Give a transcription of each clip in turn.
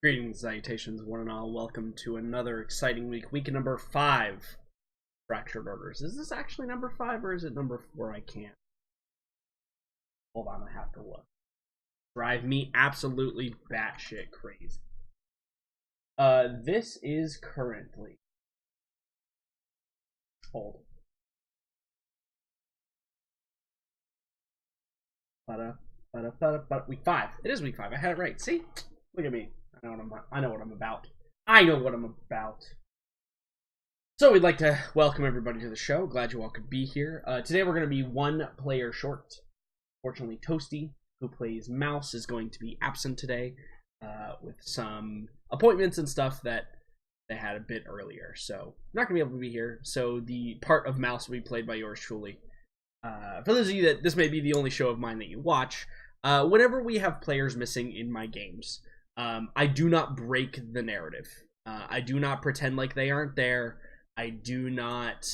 Greetings, salutations, one and all. Welcome to another exciting week number 5. Fractured Orders. Is this actually number 5 or is it number 4? I can't. Hold on, I have to look. Drive me absolutely batshit crazy. This is currently. Hold. Week 5. It is week 5. I had it right. See? Look at me. I know what I'm about. I know what I'm about. So we'd like to welcome everybody to the show. Glad you all could be here. Today we're going to be one player short. Fortunately, Toasty, who plays Mouse, is going to be absent today with some appointments and stuff that they had a bit earlier. So not going to be able to be here. So the part of Mouse will be played by yours truly. For those of you that this may be the only show of mine that you watch, whenever we have players missing in my games, I do not break the narrative. I do not pretend like they aren't there. I do not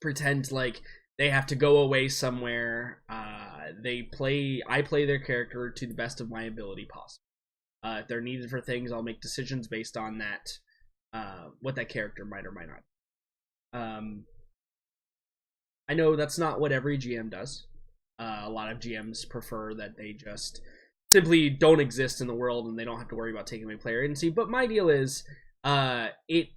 pretend like they have to go away somewhere. I play their character to the best of my ability possible. If they're needed for things, I'll make decisions based on that, what that character might or might not. I know that's not what every GM does. A lot of GMs prefer that they just simply don't exist in the world and they don't have to worry about taking away player agency. But my deal is, it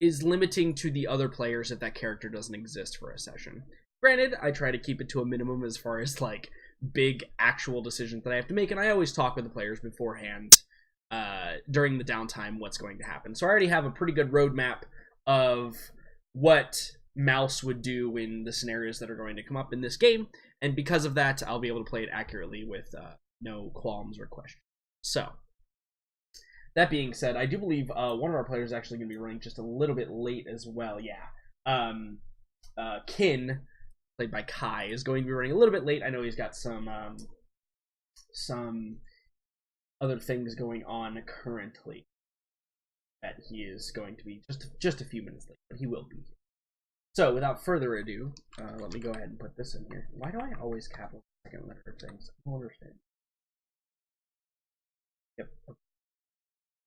is limiting to the other players if that character doesn't exist for a session. Granted, I try to keep it to a minimum as far as like big actual decisions that I have to make, and I always talk with the players beforehand during the downtime what's going to happen. So I already have a pretty good roadmap of what Mouse would do in the scenarios that are going to come up in this game, and because of that, I'll be able to play it accurately with no qualms or questions. So, that being said, I do believe one of our players is actually going to be running just a little bit late as well. Yeah. Kin, played by Kai, is going to be running a little bit late. I know he's got some other things going on currently that he is going to be just a few minutes late, but he will be here. So, without further ado, let me go ahead and put this in here. Why do I always capital second letter things? I don't understand. Yep.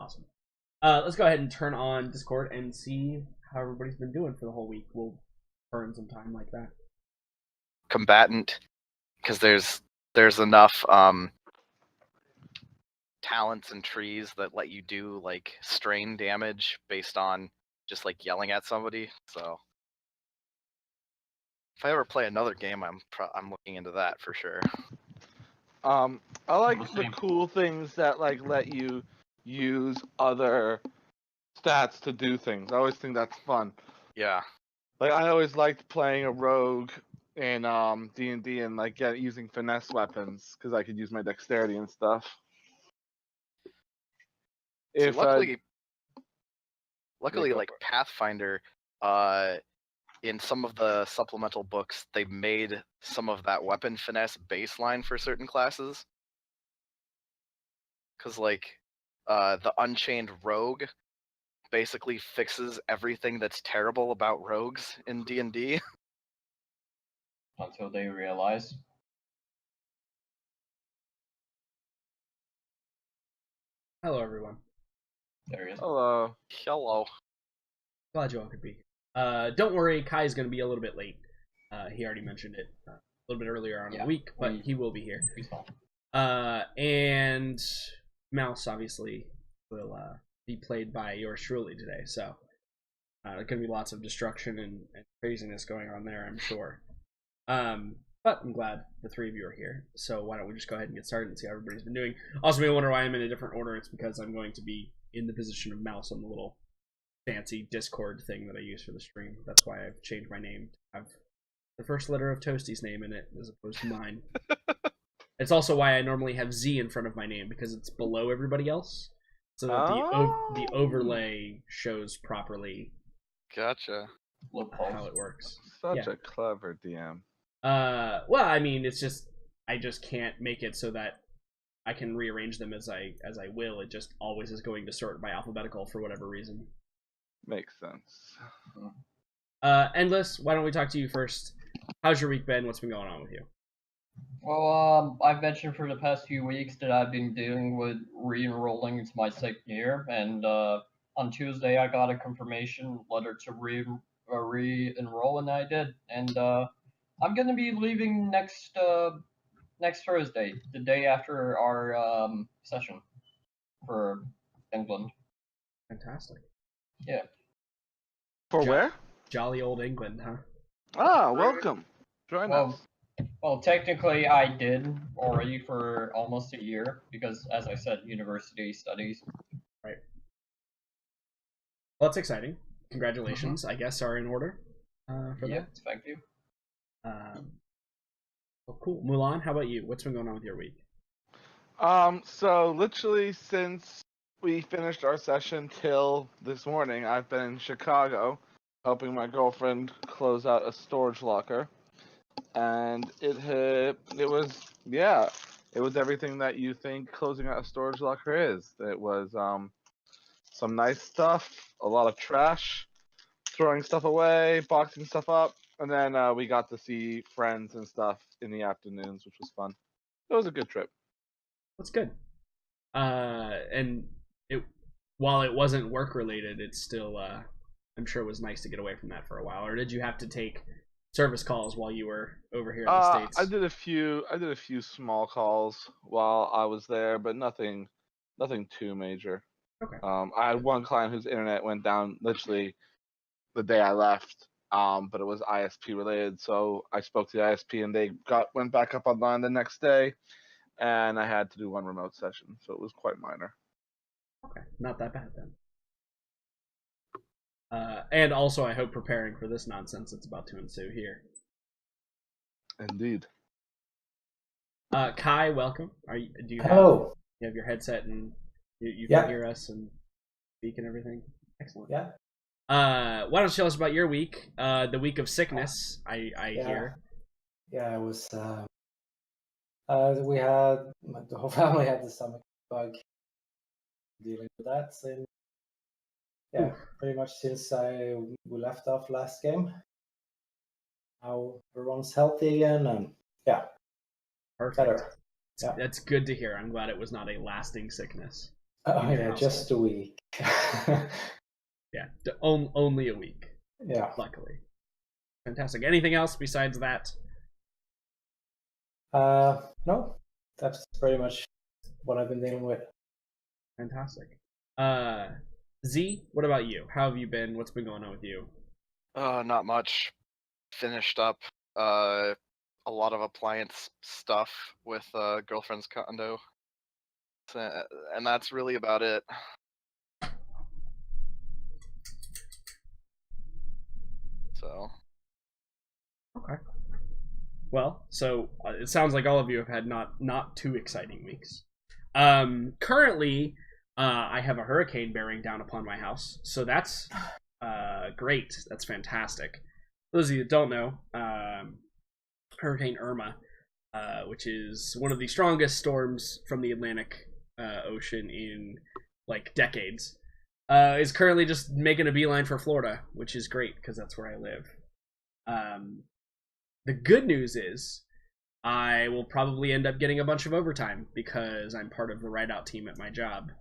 Awesome. Let's go ahead and turn on Discord and see how everybody's been doing for the whole week. We'll burn some time like that. Combatant, because there's enough talents and trees that let you do like strain damage based on just like yelling at somebody. So if I ever play another game, I'm looking into that for sure. I like the cool things that like let you use other stats to do things. I always think that's fun. Yeah. Like I always liked playing a rogue in D&D and like using finesse weapons because I could use my dexterity and stuff. See, luckily, like Pathfinder, in some of the supplemental books, they made some of that weapon finesse baseline for certain classes. Because, like, the Unchained Rogue basically fixes everything that's terrible about rogues in D&D. Until they realize. Hello, everyone. There he is. Hello. Hello. Glad you all could be. Don't worry, Kai's going to be a little bit late. He already mentioned it a little bit earlier on in the week, but he will be here. He's fine. And Mouse, obviously, will be played by yours truly today, so there's going to be lots of destruction and craziness going on there, I'm sure. But I'm glad the three of you are here, so why don't we just go ahead and get started and see how everybody's been doing. Also, you may wonder why I'm in a different order. It's because I'm going to be in the position of Mouse on the little fancy Discord thing that I use for the stream. That's why I've changed my name to have the first letter of Toasty's name in it as opposed to mine. It's also why I normally have Z in front of my name, because it's below everybody else, so that the overlay shows properly. Gotcha. How it works. Such a clever DM. Well, I mean, it's just I just can't make it so that I can rearrange them as I will. It just always is going to sort by alphabetical for whatever reason. Makes sense. Endless, why don't we talk to you first? How's your week been? What's been going on with you? Well, I've mentioned for the past few weeks that I've been dealing with re-enrolling into my second year, and on Tuesday I got a confirmation letter to re-enroll, and I did. And I'm gonna be leaving next Thursday, the day after our session for England. Fantastic. Yeah. For Jo- where? Jolly old England, huh? Ah, welcome. Join us. Well, technically, I did already for almost a year because, as I said, university studies. Right. Well, that's exciting. Congratulations, I guess, are in order for Yep, that. thank you. Well, cool. Mulan, how about you? What's been going on with your week? So literally since we finished our session till this morning, I've been in Chicago helping my girlfriend close out a storage locker. And it was everything that you think closing out a storage locker is. It was some nice stuff, a lot of trash, throwing stuff away, boxing stuff up, and then we got to see friends and stuff in the afternoons, which was fun. It was a good trip. That's good. And it, while it wasn't work related, it's still, I'm sure it was nice to get away from that for a while. Or did you have to take service calls while you were over here in the States? I did a few small calls while I was there, but nothing too major. Okay. I had one client whose internet went down literally the day I left, but it was ISP related. So I spoke to the ISP and they went back up online the next day, and I had to do one remote session, so it was quite minor. Okay, not that bad then. And also, I hope preparing for this nonsense that's about to ensue here. Indeed. Kai, welcome. Do you have Hello. you have your headset and you Yeah. can hear us and speak and everything? Excellent. Yeah. Why don't you tell us about your week? The week of sickness, I Yeah. hear. Yeah, it was. We had the whole family had the stomach bug. Dealing with that, and yeah, pretty much since we left off last game. Now everyone's healthy again, and yeah, Perfect. better. Yeah. That's good to hear. I'm glad it was not a lasting sickness. Oh in your yeah, just a week. Yeah, only a week. Yeah. Luckily. Fantastic. Anything else besides that? No, that's pretty much what I've been dealing with. Fantastic. Z, what about you? How have you been? What's been going on with you? Not much. Finished up a lot of appliance stuff with girlfriend's condo, and that's really about it. So. Okay. Well, so it sounds like all of you have had not too exciting weeks. Currently, I have a hurricane bearing down upon my house, so that's great. That's fantastic. For those of you that don't know, Hurricane Irma, which is one of the strongest storms from the Atlantic Ocean in like decades, is currently just making a beeline for Florida, which is great because that's where I live. The good news is I will probably end up getting a bunch of overtime because I'm part of the ride-out team at my job.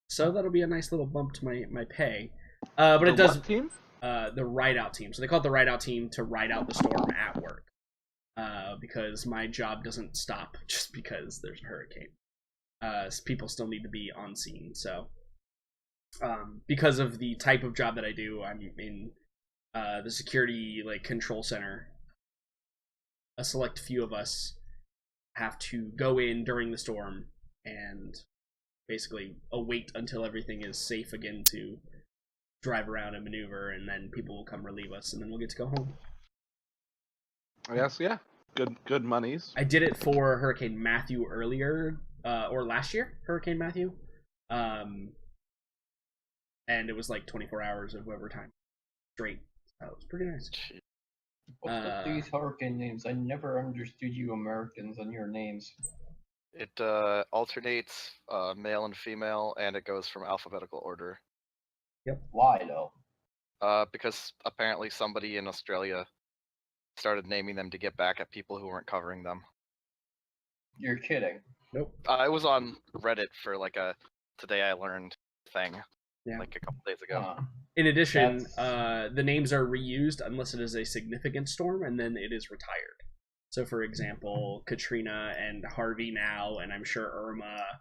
So that'll be a nice little bump to my pay. But it does. What team? The ride-out team. So they call it the ride-out team to ride out the storm at work. Because my job doesn't stop just because there's a hurricane. People still need to be on scene. So because of the type of job that I do, I'm in the security control center. A select few of us have to go in during the storm and basically await until everything is safe again to drive around and maneuver, and then people will come relieve us, and then we'll get to go home. Yes, yeah. Good monies. I did it for Hurricane Matthew earlier, or last year, Hurricane Matthew. And it was like 24 hours of overtime straight. That was pretty nice. What's with these hurricane names? I never understood you Americans and your names. It alternates male and female, and it goes from alphabetical order. Yep. Why though? Because apparently somebody in Australia started naming them to get back at people who weren't covering them. You're kidding. Nope. I was on Reddit for like a Today I Learned thing, Yeah. like a couple days ago. In addition, That's- the names are reused unless it is a significant storm, and then it is retired. So, for example, Katrina and Harvey now, and I'm sure Irma,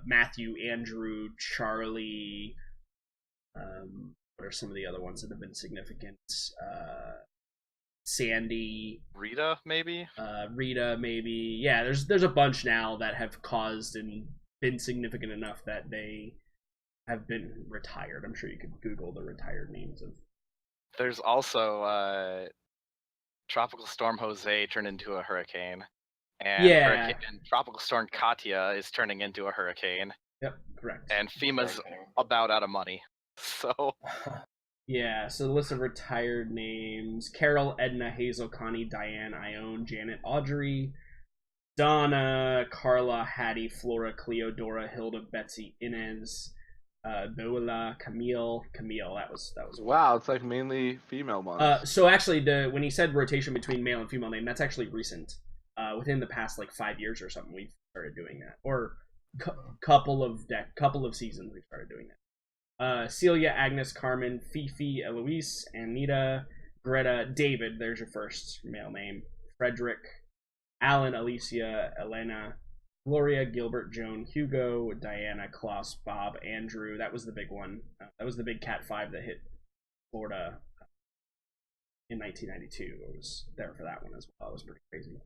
Matthew, Andrew, Charlie. What are some of the other ones that have been significant? Sandy, Rita, maybe? Rita, maybe. Yeah, there's a bunch now that have caused and been significant enough that they have been retired. I'm sure you could Google the retired names of. There's also Tropical Storm Jose turned into a hurricane. And Yeah. Tropical Storm Katia is turning into a hurricane. Yep, correct. And FEMA's Hurricane. about out of money. So Yeah, so the list of retired names: Carol, Edna, Hazel, Connie, Diane, Ione, Janet, Audrey, Donna, Carla, Hattie, Flora, Cleo, Dora, Hilda, Betsy, Inez, Bola, Camille. That was Wow, it's like mainly female ones. So actually, when he said rotation between male and female name, that's actually recent. Within the past like 5 years or something, we've started doing that, or couple of seasons we've started doing that. Celia, Agnes, Carmen, Fifi, Eloise, Anita, Greta, David. There's your first male name. Frederick, Alan, Alicia, Elena, Gloria, Gilbert, Joan, Hugo, Diana, Klaus, Bob, Andrew. That was the big one. That was the big Cat 5 that hit Florida in 1992. I was there for that one as well. It was pretty crazy.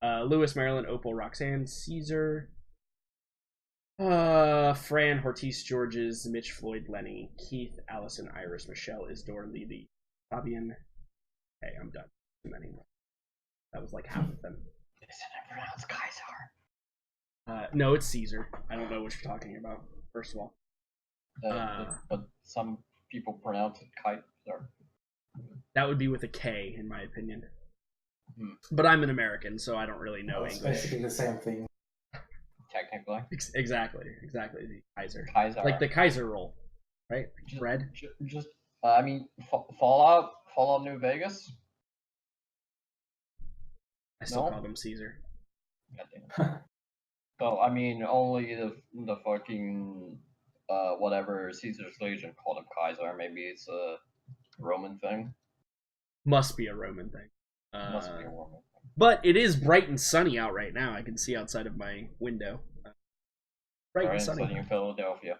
Lewis, Marilyn, Opal, Roxanne, Caesar, Fran, Hortiz, Georges, Mitch, Floyd, Lenny, Keith, Allison, Iris, Michelle, Isidore, Lily, Fabian. Hey, I'm done. Too many more. That was like half of them. Isn't it pronounced Kaiser? No, it's Caesar. I don't know what you're talking about, first of all. But some people pronounce it Kaiser. That would be with a K, in my opinion. Hmm. But I'm an American, so I don't really know It's English. basically the same thing. Technically. Exactly. The Kaiser. Kaiser. Like the Kaiser roll, right? Just, Bread. Just I mean, Fallout New Vegas. I still No. call them Caesar. Goddamn. So I mean, only the fucking whatever Caesar's Legion called him Kaiser. Maybe it's a Roman thing. Must be a Roman thing. Must be a Roman thing. But it is bright and sunny out right now. I can see outside of my window. Bright and sunny. In Philadelphia.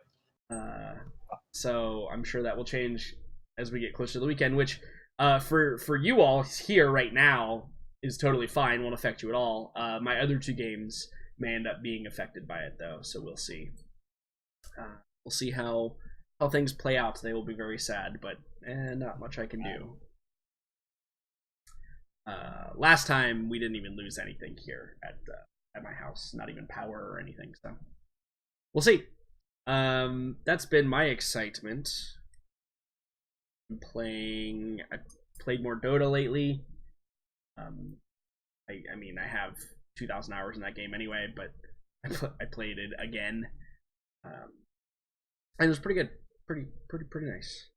So I'm sure that will change as we get closer to the weekend, which for you all here right now is totally fine, won't affect you at all. My other two games may end up being affected by it though, so we'll see. We'll see how things play out. They will be very sad, but not much I can do. Last time we didn't even lose anything here at my house, not even power or anything. So we'll see. That's been my excitement. I played more Dota lately. I mean, I have 2,000 hours in that game anyway, but I played it again, and it was pretty good, pretty nice.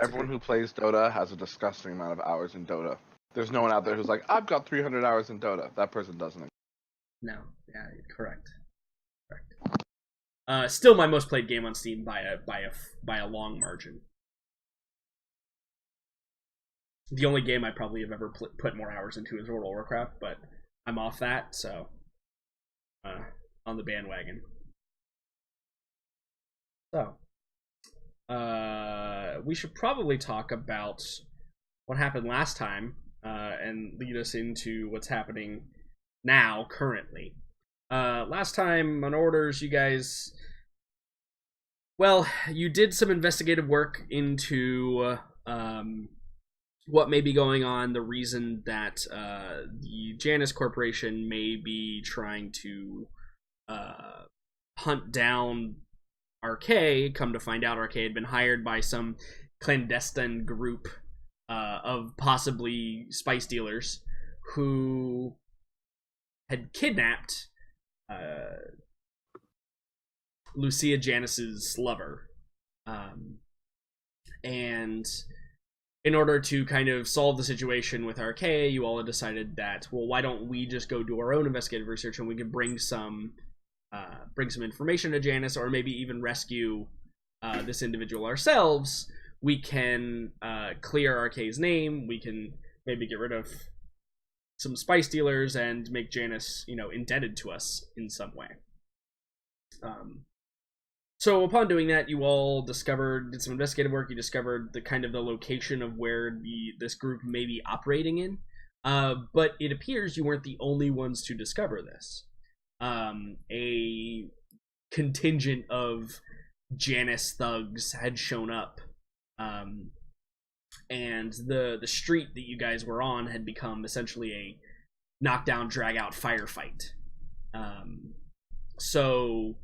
Everyone who plays Dota has a disgusting amount of hours in Dota. There's no one out there who's like, I've got 300 hours in Dota. That person doesn't. No, yeah, correct. Still my most played game on Steam by a long margin. The only game I probably have ever put more hours into is World of Warcraft, but I'm off that, so on the bandwagon. So, we should probably talk about what happened last time and lead us into what's happening now, currently. Last time on Orders, you guys, well, you did some investigative work into what may be going on, the reason that the Janus Corporation may be trying to hunt down RK. Come to find out, RK had been hired by some clandestine group of possibly spice dealers who had kidnapped Lucia Janus's lover, and in order to kind of solve the situation with Archaea, you all had decided that, well, why don't we just go do our own investigative research and we can bring some information to Janice, or maybe even rescue this individual ourselves. We can clear Archaea's name. We can maybe get rid of some spice dealers and make Janice, indebted to us in some way. So upon doing that, you all did some investigative work. You discovered the location of where this group may be operating in. But it appears you weren't the only ones to discover this. A contingent of Janice thugs had shown up. And the street that you guys were on had become essentially a knockdown, drag-out firefight. So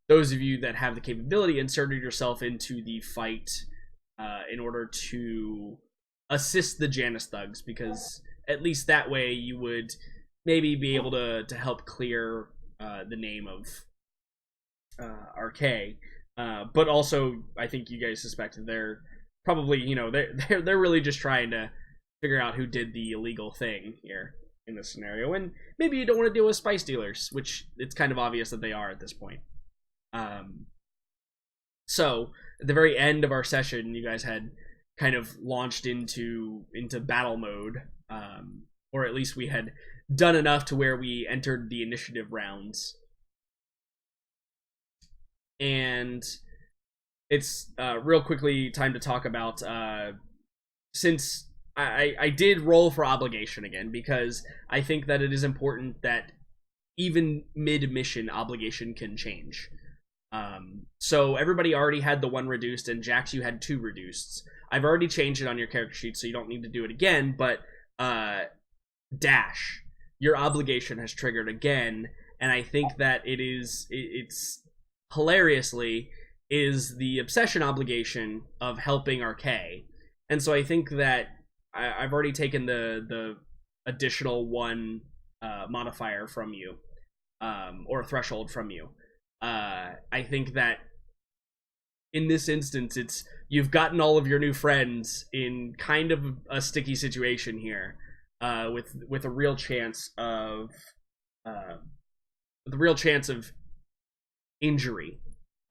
those of you that have the capability inserted yourself into the fight in order to assist the Janice thugs, because at least that way you would maybe be able to help clear the name of Archaea. But also, I think you guys suspect that they're probably, they're really just trying to figure out who did the illegal thing here in this scenario. And maybe you don't want to deal with spice dealers, which it's kind of obvious that they are at this point. So at the very end of our session, you guys had kind of launched into battle mode, or at least we had done enough to where we entered the initiative rounds. And it's real quickly time to talk about, since I did roll for obligation again, because I think that it is important that even mid-mission obligation can change. So everybody already had the 1 reduced, and Jax, you had 2 reduced. I've already changed it on your character sheet, so you don't need to do it again, but Dash, your obligation has triggered again, and I think that it's hilariously is the obsession obligation of helping Archaea. And so I think that I've already taken the additional 1 modifier from you, or threshold from you. I think that in this instance, you've gotten all of your new friends in kind of a sticky situation here, with a real chance of injury.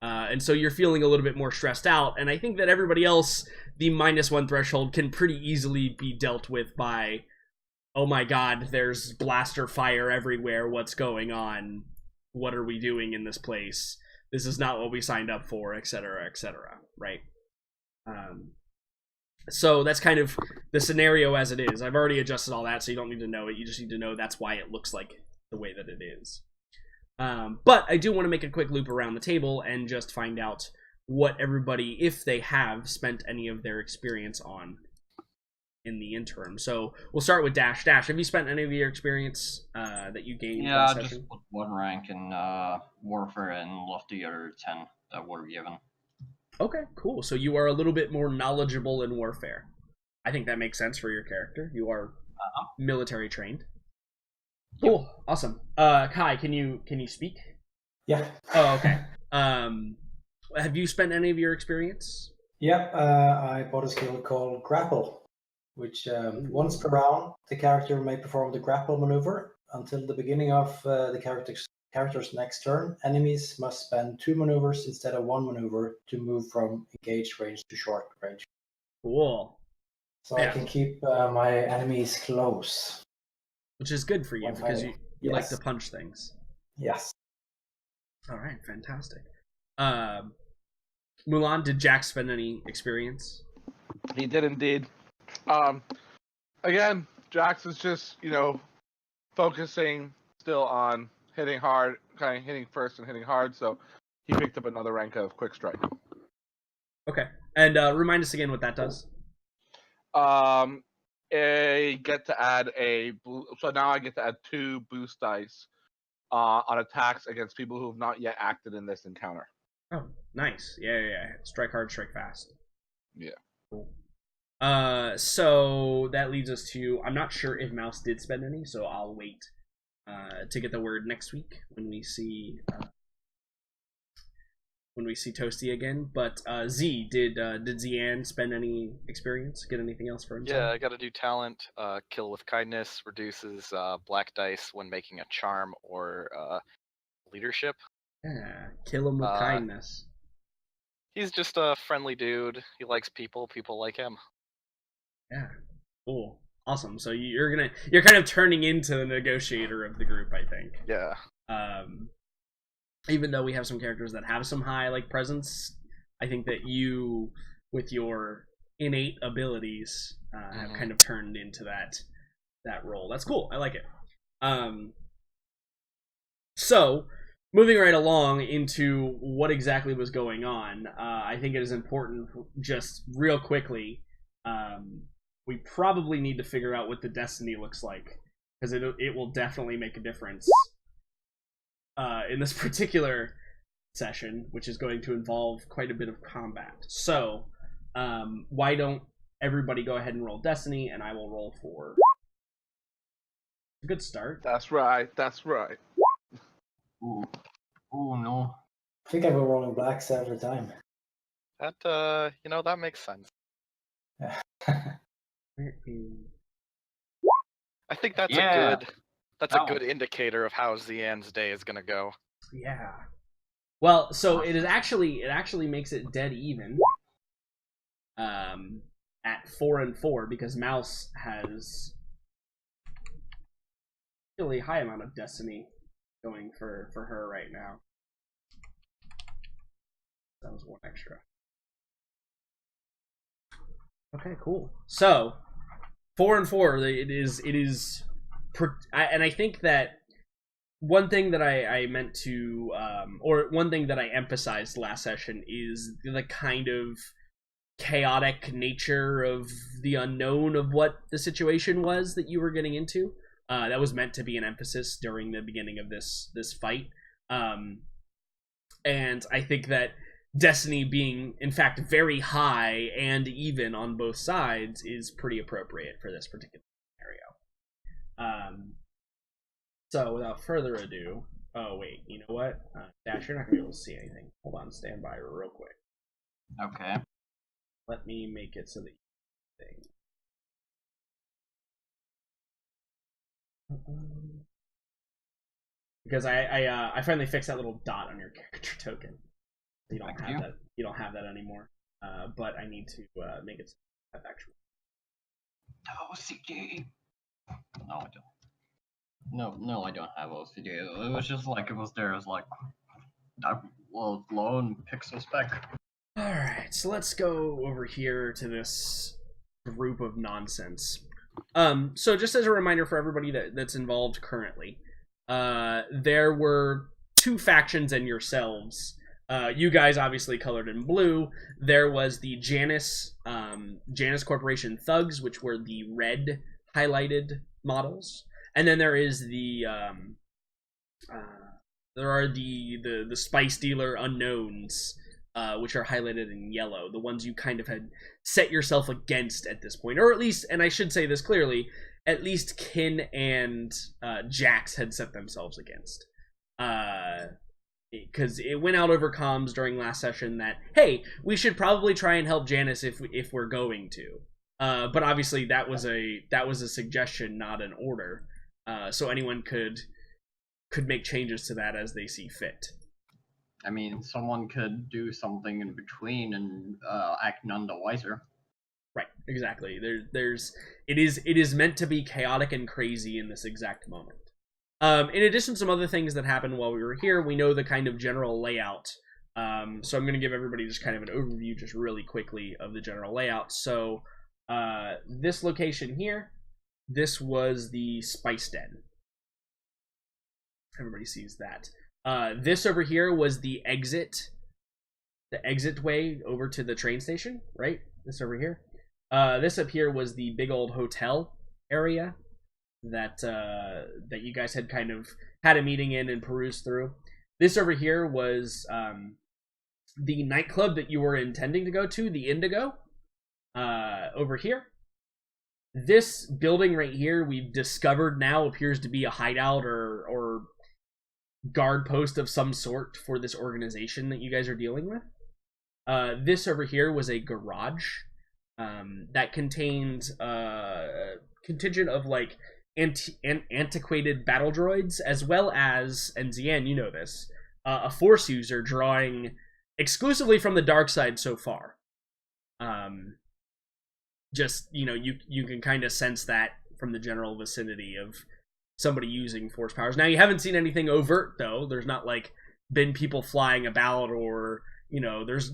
And so you're feeling a little bit more stressed out, and I think that everybody else, the -1 threshold can pretty easily be dealt with by, oh my god, there's blaster fire everywhere, what's going on? What are we doing in this place? This is not what we signed up for, etc., etc., right? So that's kind of the scenario as it is. I've already adjusted all that, so you don't need to know it. You just need to know that's why it looks like the way that it is. But I do want to make a quick loop around the table and just find out what everybody, if they have spent any of their experience on in the interim. So we'll start with Dash. Dash, have you spent any of your experience that you gained? Yeah, I just put 1 rank in Warfare and left the other 10 that were given. Okay, cool. So you are a little bit more knowledgeable in Warfare. I think that makes sense for your character. You are military trained. Cool, awesome. Kai, can you speak? Yeah. Oh, okay. Have you spent any of your experience? Yep, I bought a skill called Grapple, which once per round, the character may perform the grapple maneuver. Until the beginning of the character's next turn, enemies must spend 2 maneuvers instead of 1 maneuver to move from engaged range to short range. Cool. So yeah. I can keep my enemies close. Which is good for you, because you yes. like to punch things. Yes. Alright, fantastic. Mulan, did Jack spend any experience? He did indeed. Again, Jax is just, focusing still on hitting hard, kind of hitting first and hitting hard, so he picked up another rank of Quick Strike. Okay. And remind us again what that does. I get to add so now I get to add 2 boost dice on attacks against people who have not yet acted in this encounter. Oh, nice. Yeah. Strike hard, strike fast. Yeah. Cool. So that leads us to, I'm not sure if Mouse did spend any, so I'll wait to get the word next week when we see when we see Toasty again. But Z, did Zian spend any experience? Get anything else for himself? Yeah, I gotta do talent. Kill with kindness reduces black dice when making a charm or leadership. Yeah, kill him with kindness. He's just a friendly dude. He likes people. People like him. Yeah, cool, awesome. So you're kind of turning into the negotiator of the group, I think. Yeah. Even though we have some characters that have some high presence, I think that you, with your innate abilities, have kind of turned into that role. That's cool. I like it. So, moving right along into what exactly was going on, I think it is important, just real quickly, we probably need to figure out what the destiny looks like, because it will definitely make a difference in this particular session, which is going to involve quite a bit of combat. So, why don't everybody go ahead and roll Destiny, and I will roll for a good start. That's right. Ooh. Ooh, no. I think I've been rolling blacks every time. That that makes sense. I think that's a good indicator of how Zian's day is gonna go. Yeah. Well, so it actually makes it dead even. At 4 and 4, because Mouse has a really high amount of destiny going for her right now. That was one extra. Okay, cool. So 4 and 4, it is, and I think that one thing that I meant to, or one thing that I emphasized last session is the kind of chaotic nature of the unknown of what the situation was that you were getting into. That was meant to be an emphasis during the beginning of this fight. And I think that Destiny being, in fact, very high and even on both sides is pretty appropriate for this particular scenario. So without further ado, oh wait, you know what? Dash, you're not gonna be able to see anything. Hold on, stand by real quick. Okay. Let me make it so that you can see. Because I finally fixed that little dot on your character token. You don't have that. You don't have that anymore. But I need to make it so that actually. OCD. No, I don't. No, I don't have OCD. It was just like it was there as like that lone pixel speck. Alright, so let's go over here to this group of nonsense. So just as a reminder for everybody that's involved currently, there were two factions and yourselves. You guys obviously colored in blue. There was the Janus Corporation thugs, which were the red highlighted models. And then there is the there are the spice dealer unknowns, which are highlighted in yellow, the ones you kind of had set yourself against at this point, or at least, and I should say this clearly, at least Kin and Jax had set themselves against, because it went out over comms during last session that, hey, we should probably try and help Janus if we're going to, but obviously that was a suggestion, not an order, so anyone could make changes to that as they see fit. I mean, someone could do something in between and act none the wiser. Right, exactly. It is meant to be chaotic and crazy in this exact moment. In addition to some other things that happened while we were here, we know the kind of general layout. So I'm going to give everybody just kind of an overview, just really quickly, of the general layout. So this location here, this was the Spice Den. Everybody sees that. This over here was the exit way over to the train station, right? This over here. This up here was the big old hotel area that you guys had kind of had a meeting in and perused through. This over here was the nightclub that you were intending to go to, the Indigo. Over here. This building right here, we've discovered now appears to be a hideout or guard post of some sort for this organization that you guys are dealing with. This over here was a garage that contained a contingent of like antiquated battle droids, as well as, and Zian, you know this, a Force user drawing exclusively from the dark side so far. Just, you know, you can kind of sense that from the general vicinity of somebody using Force powers. Now, you haven't seen anything overt, though. There's not, like, been people flying about, or, you know, there's...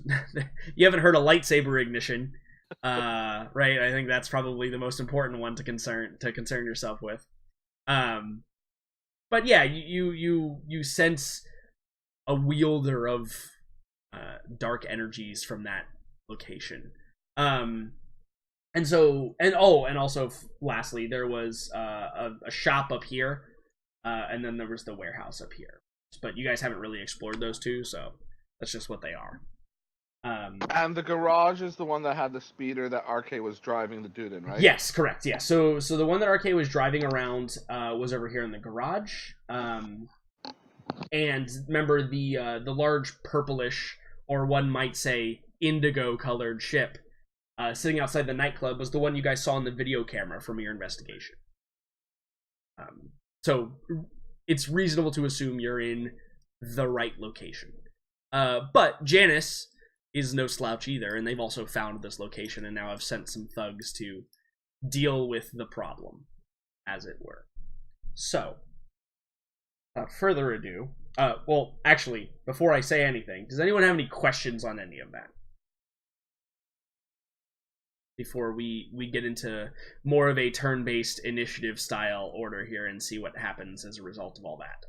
you haven't heard a lightsaber ignition, right? I think that's probably the most important one to concern yourself with. But yeah, you sense a wielder of dark energies from that location. And also lastly, there was a shop up here, and then there was the warehouse up here. But you guys haven't really explored those two, so that's just what they are. And the garage is the one that had the speeder that RK was driving the dude in, right? Yes, correct. Yeah. So the one that RK was driving around was over here in the garage. And remember the large purplish, or one might say indigo colored ship sitting outside the nightclub was the one you guys saw on the video camera from your investigation. So it's reasonable to assume you're in the right location. But Janice is no slouch either, and they've also found this location and now have sent some thugs to deal with the problem, as it were. So, without further ado, well, actually, before I say anything, does anyone have any questions on any of that? Before we get into more of a turn-based initiative style order here and see what happens as a result of all that.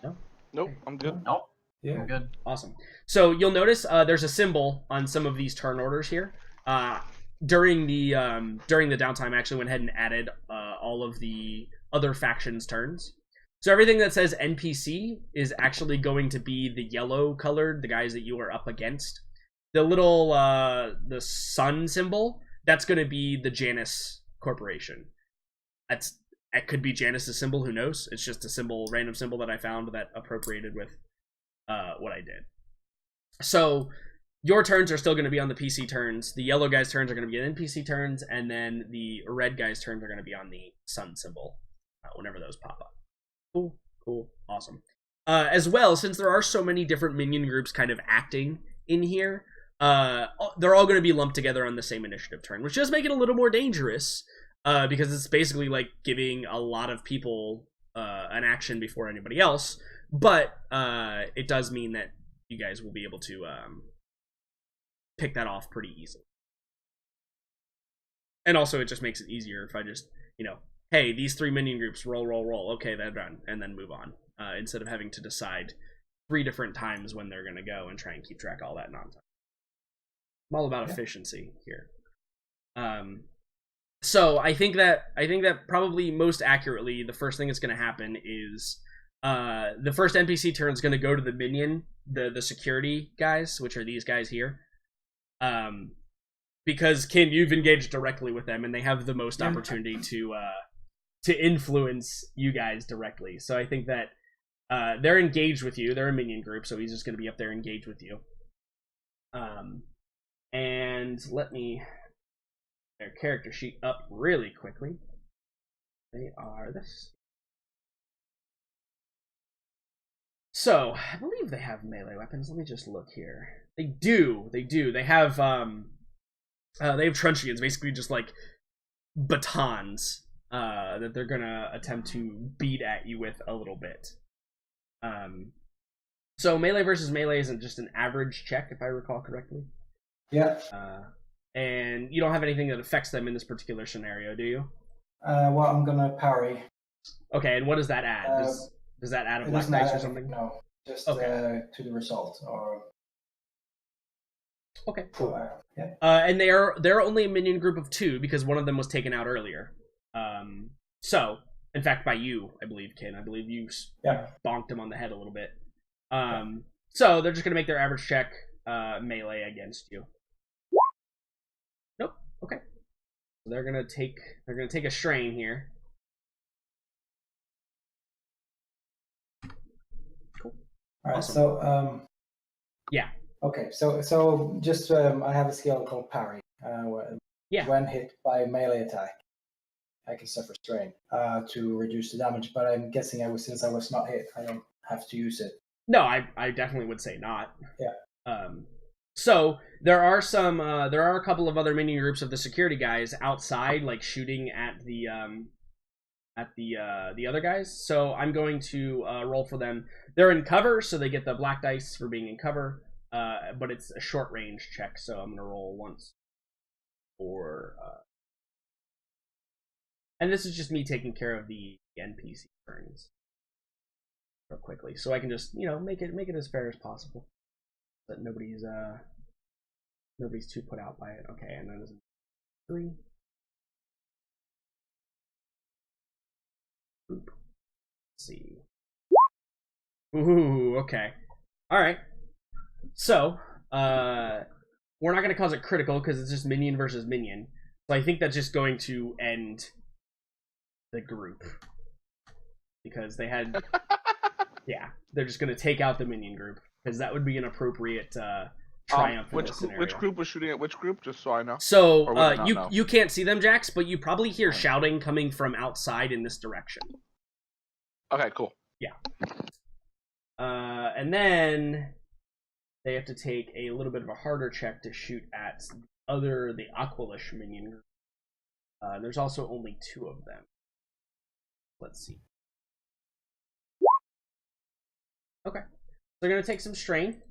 No? Nope, I'm good. Nope. Yeah. I'm good. Awesome. So you'll notice there's a symbol on some of these turn orders here. During the downtime, I actually went ahead and added all of the other factions' turns. So everything that says NPC is actually going to be the yellow colored, the guys that you are up against. The little the sun symbol, that's going to be the Janus Corporation. It could be Janus's symbol, who knows? It's just a symbol, random symbol that I found that appropriated with what I did. So your turns are still going to be on the PC turns. The yellow guys' turns are going to be on NPC turns, and then the red guys' turns are going to be on the sun symbol whenever those pop up. Cool, awesome. As well, since there are so many different minion groups kind of acting in here, they're all going to be lumped together on the same initiative turn, which does make it a little more dangerous, because it's basically like giving a lot of people an action before anybody else. But it does mean that you guys will be able to pick that off pretty easily. And also, it just makes it easier if I just, hey, these 3 minion groups, roll, okay, they're done, and then move on. Instead of having to decide 3 different times when they're going to go and try and keep track of all that nonsense. I'm all about efficiency here. So I think that probably most accurately, the first thing that's going to happen is the first NPC turn is going to go to the minion, the security guys, which are these guys here. Because Kim, you've engaged directly with them, and they have the most opportunity to influence you guys directly. So I think that they're engaged with you. They're a minion group, so he's just going to be up there engaged with you. And let me their character sheet up really quickly. They are this. So I believe they have melee weapons. Let me just look here. They do. They have truncheons, basically just like batons that they're gonna attempt to beat at you with a little bit. So melee versus melee isn't just an average check, if I recall correctly. Yeah. And you don't have anything that affects them in this particular scenario, do you? Well, I'm gonna parry. Okay, and what does that add? Does that add a black dice or something? No, just okay. To the result. Or okay, cool. Yeah. And they're only a minion group of 2 because one of them was taken out earlier. So in fact, by you, I believe, Ken. I believe you bonked him on the head a little bit. So they're just gonna make their average check melee against you. Nope. Okay. So they're gonna take a strain here. right. Awesome. So Yeah. Okay. So just I have a skill called parry. Yeah. When hit by a melee attack, I can suffer strain to reduce the damage. But I'm guessing since I was not hit, I don't have to use it. No, I definitely would say not. Yeah. So there are a couple of other minion groups of the security guys outside, like shooting at the other guys. So I'm going to roll for them. They're in cover, so they get the black dice for being in cover. But it's a short range check, so I'm gonna roll once for. And this is just me taking care of the NPC turns real quickly, so I can just make it as fair as possible, so that nobody's too put out by it. Okay, and then there's 3. Let's see. Ooh, okay. All right. So, we're not going to cause it critical because it's just minion versus minion. So I think that's just going to end the group because they had, yeah, they're just going to take out the minion group because that would be an appropriate triumph in this scenario. Which group was shooting at which group? Just so I know. So you can't see them, Jax, but you probably hear shouting coming from outside in this direction. Okay, cool. Yeah. And then they have to take a little bit of a harder check to shoot at the Aqualish minion group. There's also only 2 of them. Let's see. Okay. They're going to take some strain.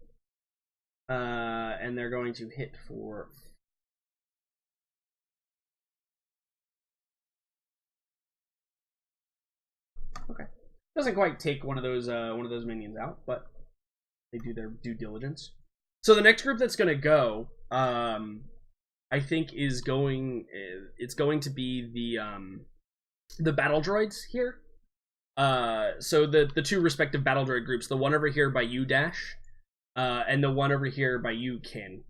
And they're going to hit for... Okay. Doesn't quite take one of those minions out, but they do their due diligence. So the next group that's going to go, I think it's going to be the battle droids here. So the 2 respective battle droid groups, the one over here by you, Dash, and the one over here by you, Kin.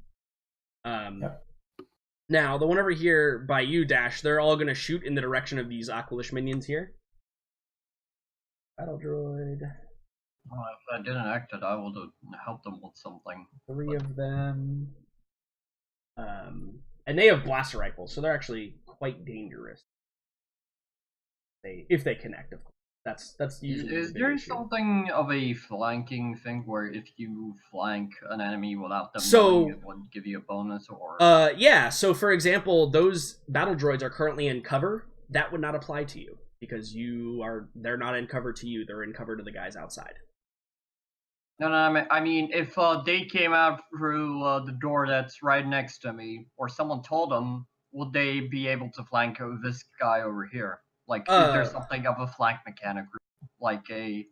Now, the one over here by you, Dash, they're all going to shoot in the direction of these Aqualish minions here. Battle droid. Well, if I didn't act it, I would have helped them with something. 3 of them. And they have blaster rifles, so they're actually quite dangerous. If they connect, of course. That's usually. Is there something of a flanking thing where if you flank an enemy without them knowing, it would give you a bonus, or? Yeah. So for example, those battle droids are currently in cover. That would not apply to you because they're not in cover to you. They're in cover to the guys outside. No, I mean, if they came out through the door that's right next to me, or someone told them, would they be able to flank this guy over here? Like, is there something of a flank mechanic, like a...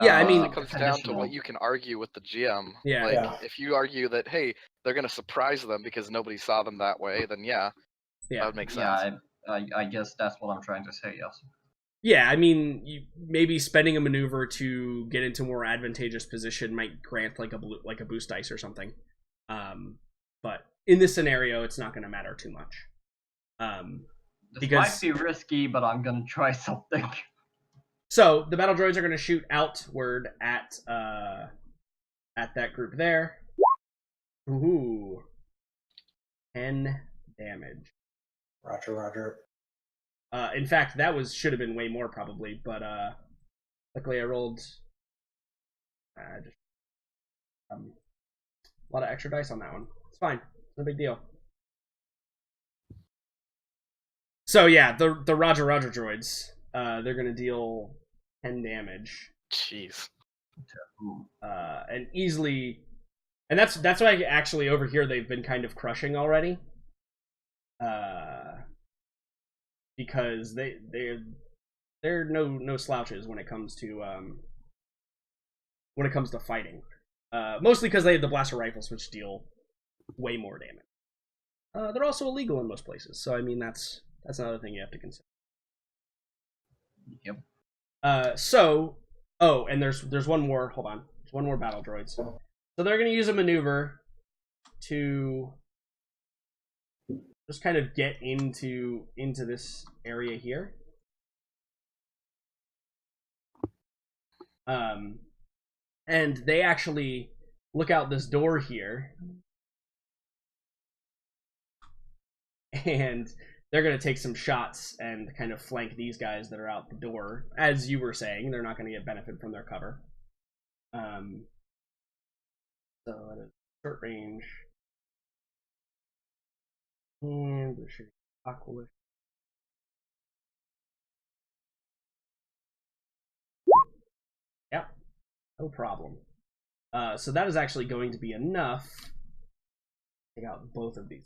Yeah, I mean... It comes down to what you can argue with the GM. Yeah. Like, if you argue that, hey, they're going to surprise them because nobody saw them that way, then yeah. That would make sense. Yeah, I guess that's what I'm trying to say, yes. Yeah, I mean, maybe spending a maneuver to get into more advantageous position might grant like a boost dice or something. But in this scenario, it's not going to matter too much. This might be risky, but I'm going to try something. So the battle droids are going to shoot outward at that group there. Ooh, 10 damage. Roger. In fact, that should have been way more probably, but luckily I rolled a lot of extra dice on that one. It's fine. It's no big deal. So yeah, the Roger droids, they're gonna deal 10 damage. Jeez. And easily, and that's why actually over here they've been kind of crushing already. Because they're no slouches when it comes to fighting. Mostly because they have the blaster rifles, which deal way more damage. They're also illegal in most places, so I mean that's another thing you have to consider. Yep. And there's one more. Hold on, there's one more battle droid. So they're gonna use a maneuver to just kind of get into this area here. And they actually look out this door here, and they're going to take some shots and kind of flank these guys that are out the door. As you were saying, they're not going to get benefit from their cover. So at a short range, and we're shooting Aqualish. Yep, no problem. So that is actually going to be enough to take out both of these.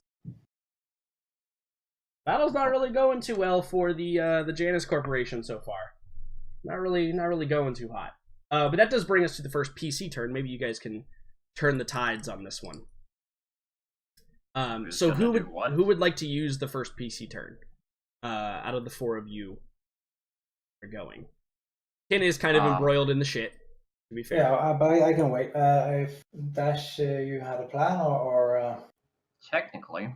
Battle's not really going too well for the Janus Corporation so far. Not really going too hot. But that does bring us to the first PC turn. Maybe you guys can turn the tides on this one. So who would like to use the first PC turn? Out of the four of you are going. Ken is kind of embroiled in the shit, to be fair. Yeah, but I can wait. If Dash, you had a plan, or Technically.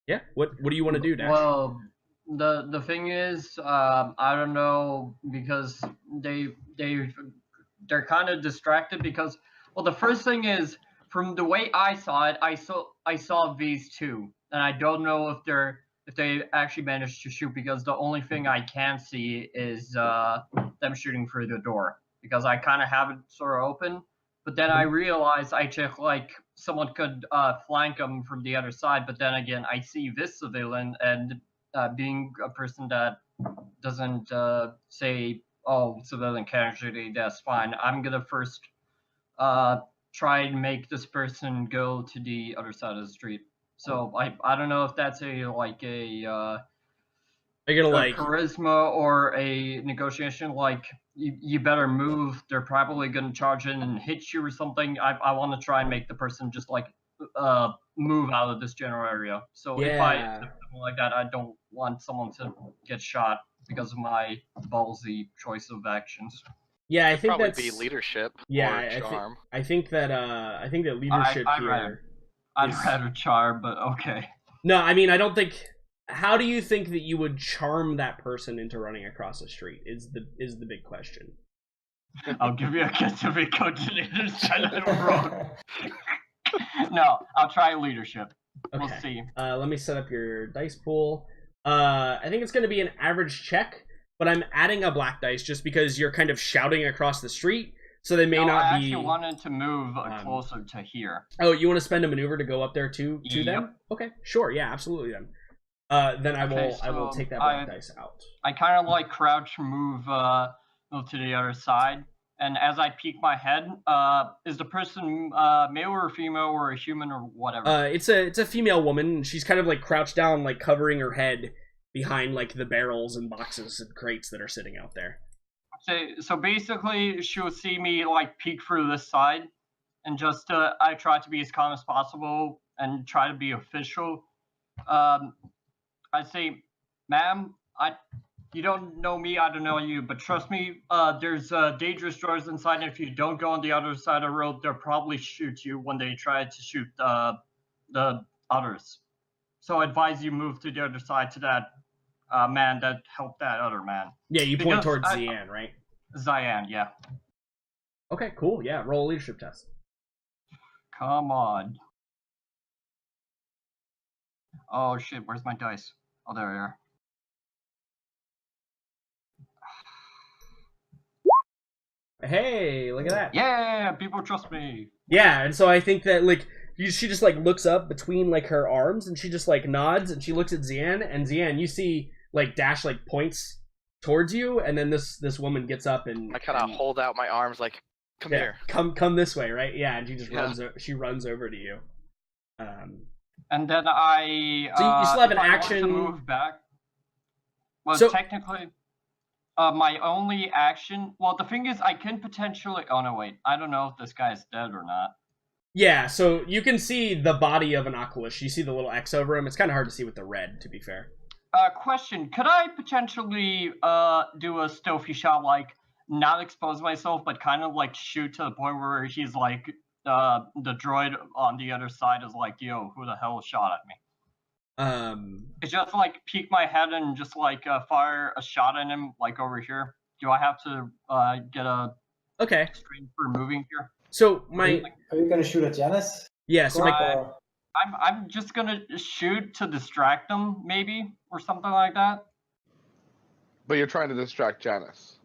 Yeah. What do you want to do, Dash? Well, the thing is, I don't know, because they're kind of distracted because, well, the first thing is, from the way I saw it, I saw these two, and I don't know if they actually managed to shoot, because the only thing I can see is them shooting through the door, because I kind of have it sort of open. But then I realized I checked, like, someone could flank them from the other side. But then again, I see this civilian, and being a person that doesn't say, oh, civilian casualty, that's fine. I'm going to first try and make this person go to the other side of the street. So I don't know if that's a charisma or a negotiation, like, you better move, they're probably going to charge in and hit you or something. I want to try and make the person just like move out of this general area. So if I do something like that, I don't want someone to get shot because of my ballsy choice of actions. Yeah, I think probably that's be leadership or charm. I think that leadership here. I'd rather charm, but okay. No, I mean, I don't think. How do you think that you would charm that person into running across the street? Is the big question. I'll give you a kiss if it goes to the other side of the road. No, I'll try leadership. Okay. We'll see. Let me set up your dice pool. I think it's going to be an average check, but I'm adding a black dice just because you're kind of shouting across the street, so they may not be. I actually wanted to move closer to here. Oh, you want to spend a maneuver to go up there to Yep. them? Okay, sure, yeah, absolutely. Then I will take that black dice out. I kind of like crouch move to the other side, and as I peek my head, is the person male or female or a human or whatever? It's a female woman. She's kind of like crouched down, like covering her head behind like the barrels and boxes and crates that are sitting out there. So basically, she'll see me like peek through this side, and just I try to be as calm as possible and try to be official. I say, ma'am, you don't know me, I don't know you, but trust me, there's dangerous doors inside, and if you don't go on the other side of the road, they'll probably shoot you when they try to shoot the others. So I advise you move to the other side to that man that helped that other man. Yeah, you point towards Zian, right? Zian, yeah. Okay, cool. Yeah, roll a leadership test. Come on. Oh shit, where's my dice? Oh, there we are. Hey, look at that. Yeah, people trust me. Yeah, and so I think that, like, she just, like, looks up between, like, her arms, and she just, like, nods, and she looks at Zian, and Zian, you see, like, Dash, like, points towards you, and then this woman gets up and... I kind of hold out my arms, like, come here. Come this way, right? Yeah, and she just runs over to you. And then I... So you still have an action... to move back. Well, so, technically... my only action... Well, the thing is, I can potentially... Oh, no, wait. I don't know if this guy's dead or not. Yeah, so you can see the body of an Aqualish. You see the little X over him. It's kind of hard to see with the red, to be fair. Question. Could I potentially do a stealthy shot, like, not expose myself, but kind of, like, shoot to the point where he's, like, the droid on the other side is like, yo, who the hell shot at me? It's just like peek my head and just like fire a shot at him, like over here. Do I have to get a Okay. Strain for moving here. So Are you gonna shoot at Janice? yeah. So Or- I'm just gonna shoot to distract them, maybe, or something like that. But you're trying to distract Janice.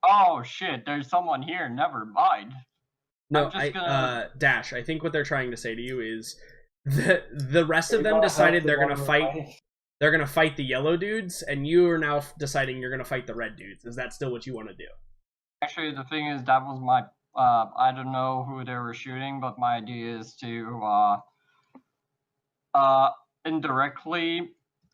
Oh shit! There's someone here. Never mind. no, I'm just gonna. Dash. I think what they're trying to say to you is the rest of You them gotta decided help the they're gonna one fight. fighting. They're gonna fight the yellow dudes, and you are now deciding you're gonna fight the red dudes. Is that still what you want to do? Actually, the thing is, that was my. I don't know who they were shooting, but my idea is to indirectly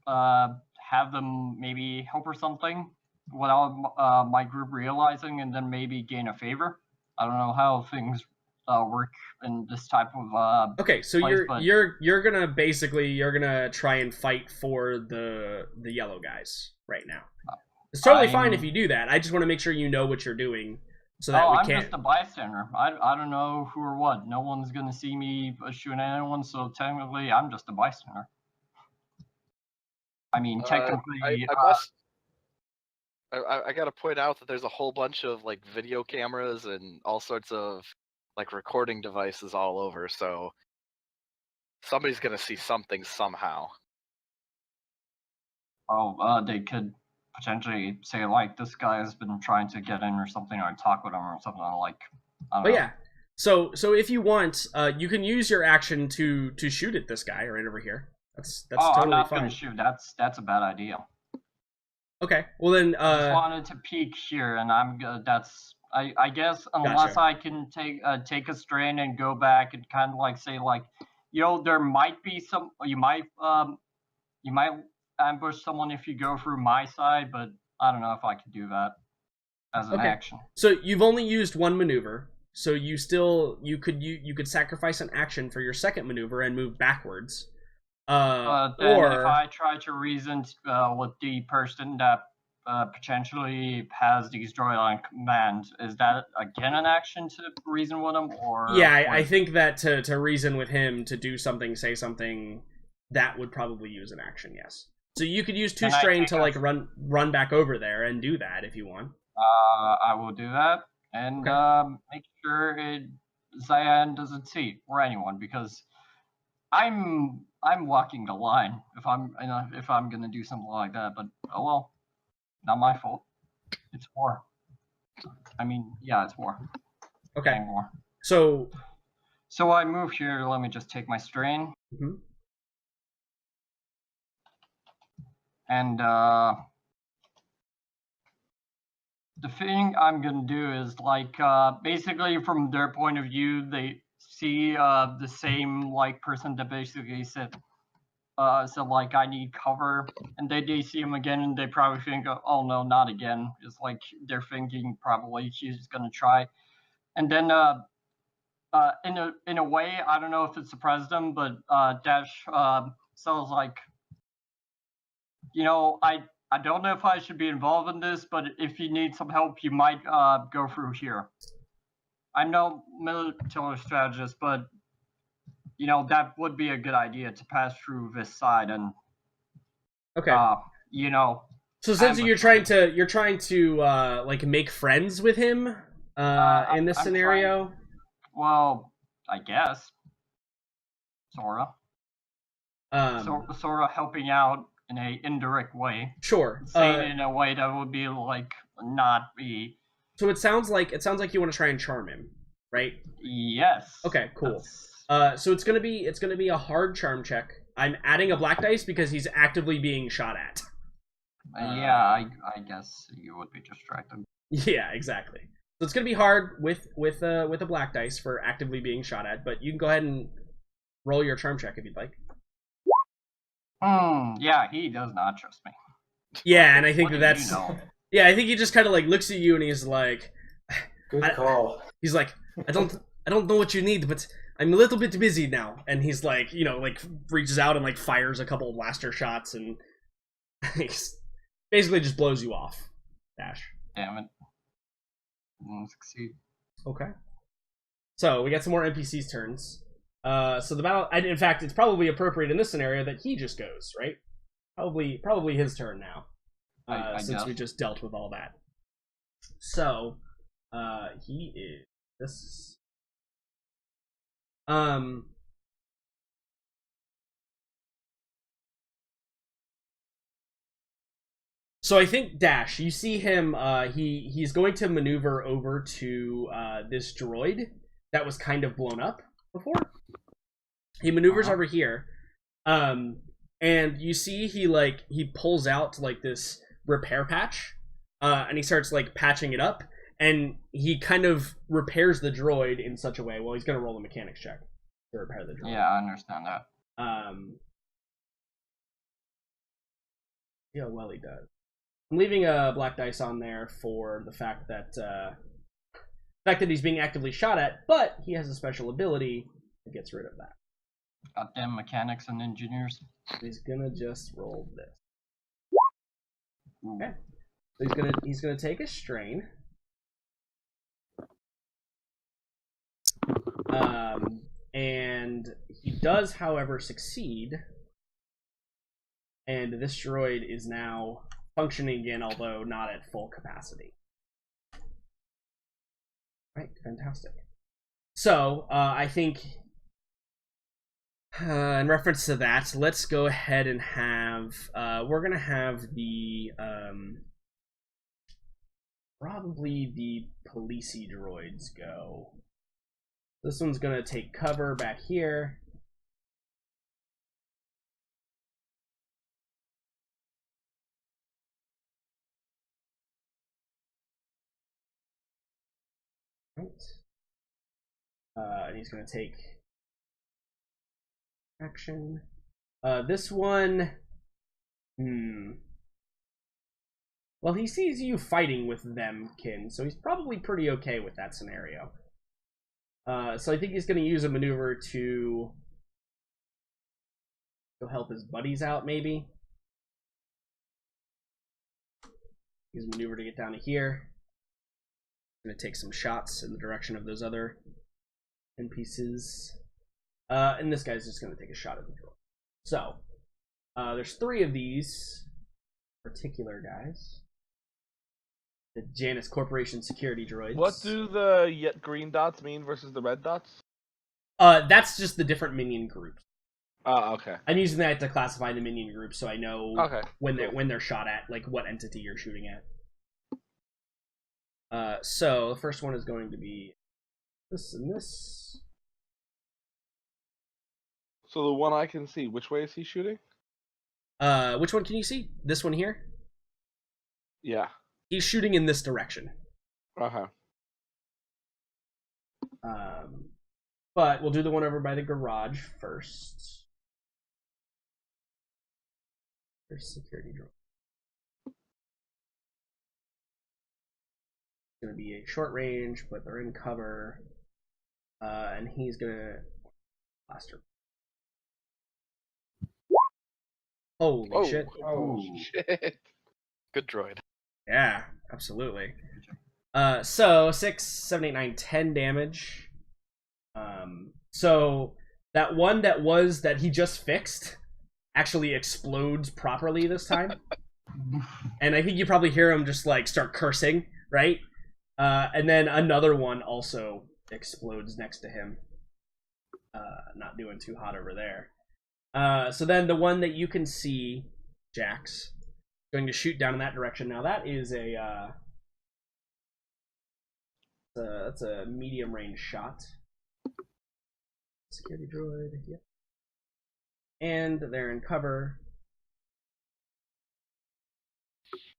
have them maybe help or something without my group realizing, and then maybe gain a favor. I don't know how things work in this type of Okay, so place, you're gonna try and fight for the yellow guys right now. It's totally fine if you do that. I just want to make sure you know what you're doing, so that we I'm can't. just a bystander. I don't know who or what. No one's gonna see me shooting at anyone, so technically I'm just a bystander. I mean, technically, I gotta point out that there's a whole bunch of like video cameras and all sorts of like recording devices all over, so somebody's gonna see something somehow. they could potentially say like this guy has been trying to get in or something, or talk with him or something like. I don't know. Yeah. So if you want, you can use your action to shoot at this guy right over here. That's totally I'm not fine. gonna shoot. That's a bad idea. Okay. Well then, I just wanted to peek here, and I'm that's. I guess unless Gotcha. I can take a strain and go back and kind of like say like, there might be some. You might ambush someone if you go through my side, but I don't know if I can do that as an action. So you've only used one maneuver, so you could sacrifice an action for your second maneuver and move backwards. Then if I try to reason with the person that potentially has these droid on command, is that again an action to reason with him, or? Yeah, I think that to reason with him, to do something, say something, that would probably use an action. Yes. So you could use 2 strain to like run back over there and do that if you want. I will do that and make sure Cyan doesn't see or anyone, because I'm walking the line if I'm gonna do something like that. But oh well, not my fault. It's war. I mean, yeah, it's war. Okay. War. So I move here. Let me just take my strain. Mm-hmm. And the thing I'm gonna do is like basically from their point of view, they see the same like person that basically said so like I need cover, and they see him again and they probably think, oh no, not again. It's like they're thinking probably he's gonna try, and then in a way, I don't know if it surprised them, but Dash sounds like, I don't know if I should be involved in this, but if you need some help, you might go through here. I'm no military strategist, but that would be a good idea to pass through this side and. Okay. So since you're trying to like make friends with him in this scenario. Well, I guess. Sora. Sora helping out in a indirect way. Sure. Saying in a way that would be like not be. So it sounds like you want to try and charm him, right? Yes. Okay, cool. So it's gonna be a hard charm check. I'm adding a black dice because he's actively being shot at. I guess you would be distracted. Yeah, exactly. So it's gonna be hard with a black dice for actively being shot at, but you can go ahead and roll your charm check if you'd like. Yeah, he does not trust me. Yeah, and I think that's. Yeah, I think he just kind of like looks at you and he's like, "Good call." He's like, I don't know what you need, but I'm a little bit busy now. And he's like, like reaches out and like fires a couple of blaster shots and basically just blows you off. Dash. Damn it. Didn't succeed. Okay. So we got some more NPCs' turns. So the battle. In fact, it's probably appropriate in this scenario that he just goes, right? Probably his turn now. Since we just dealt with all that. So, He is this. So I think Dash, you see him. He's going to maneuver over to this droid that was kind of blown up before. He maneuvers over here, and you see he pulls out like this repair patch, and he starts like patching it up, and he kind of repairs the droid in such a way. Well, he's gonna roll a mechanics check to repair the droid. Yeah, I understand that. Yeah, well, he does. I'm leaving a black dice on there for the fact that he's being actively shot at, but he has a special ability that gets rid of that. Goddamn mechanics and engineers. He's gonna just roll this. Okay. So he's gonna take a strain. And he does, however, succeed. And this droid is now functioning again, although not at full capacity. Right, fantastic. So, I think, in reference to that, let's go ahead and have, we're gonna have the, probably the policey droids go. This one's gonna take cover back here. Right. And he's gonna take action. This one, well, he sees you fighting with them, Kin, so he's probably pretty okay with that scenario. So I think he's gonna use a maneuver to go help his buddies out, maybe. Use a maneuver to get down to here. Gonna take some shots in the direction of those other NPCs. And this guy's just gonna take a shot at the droid. So, there's 3 of these particular guys. The Janus Corporation security droids. What do the green dots mean versus the red dots? That's just the different minion groups. Oh, okay. I'm using that to classify the minion groups, so I know when cool. they're shot at, like what entity you're shooting at. So the first one is going to be this and this. So the one I can see, which way is he shooting? Which one can you see? This one here? Yeah. He's shooting in this direction. Uh-huh. But we'll do the one over by the garage first. There's security drone. It's gonna be a short range, but they're in cover. And he's gonna blaster. Holy shit. Oh, shit. Good droid. Yeah, absolutely. So 6, 7, 8, 9, 10 damage. So that one that he just fixed actually explodes properly this time. And I think you probably hear him just like start cursing, right? And then another one also explodes next to him. Not doing too hot over there. So then the one that you can see, Jax, going to shoot down in that direction. Now that is that's a medium range shot. Security droid, yep. And they're in cover.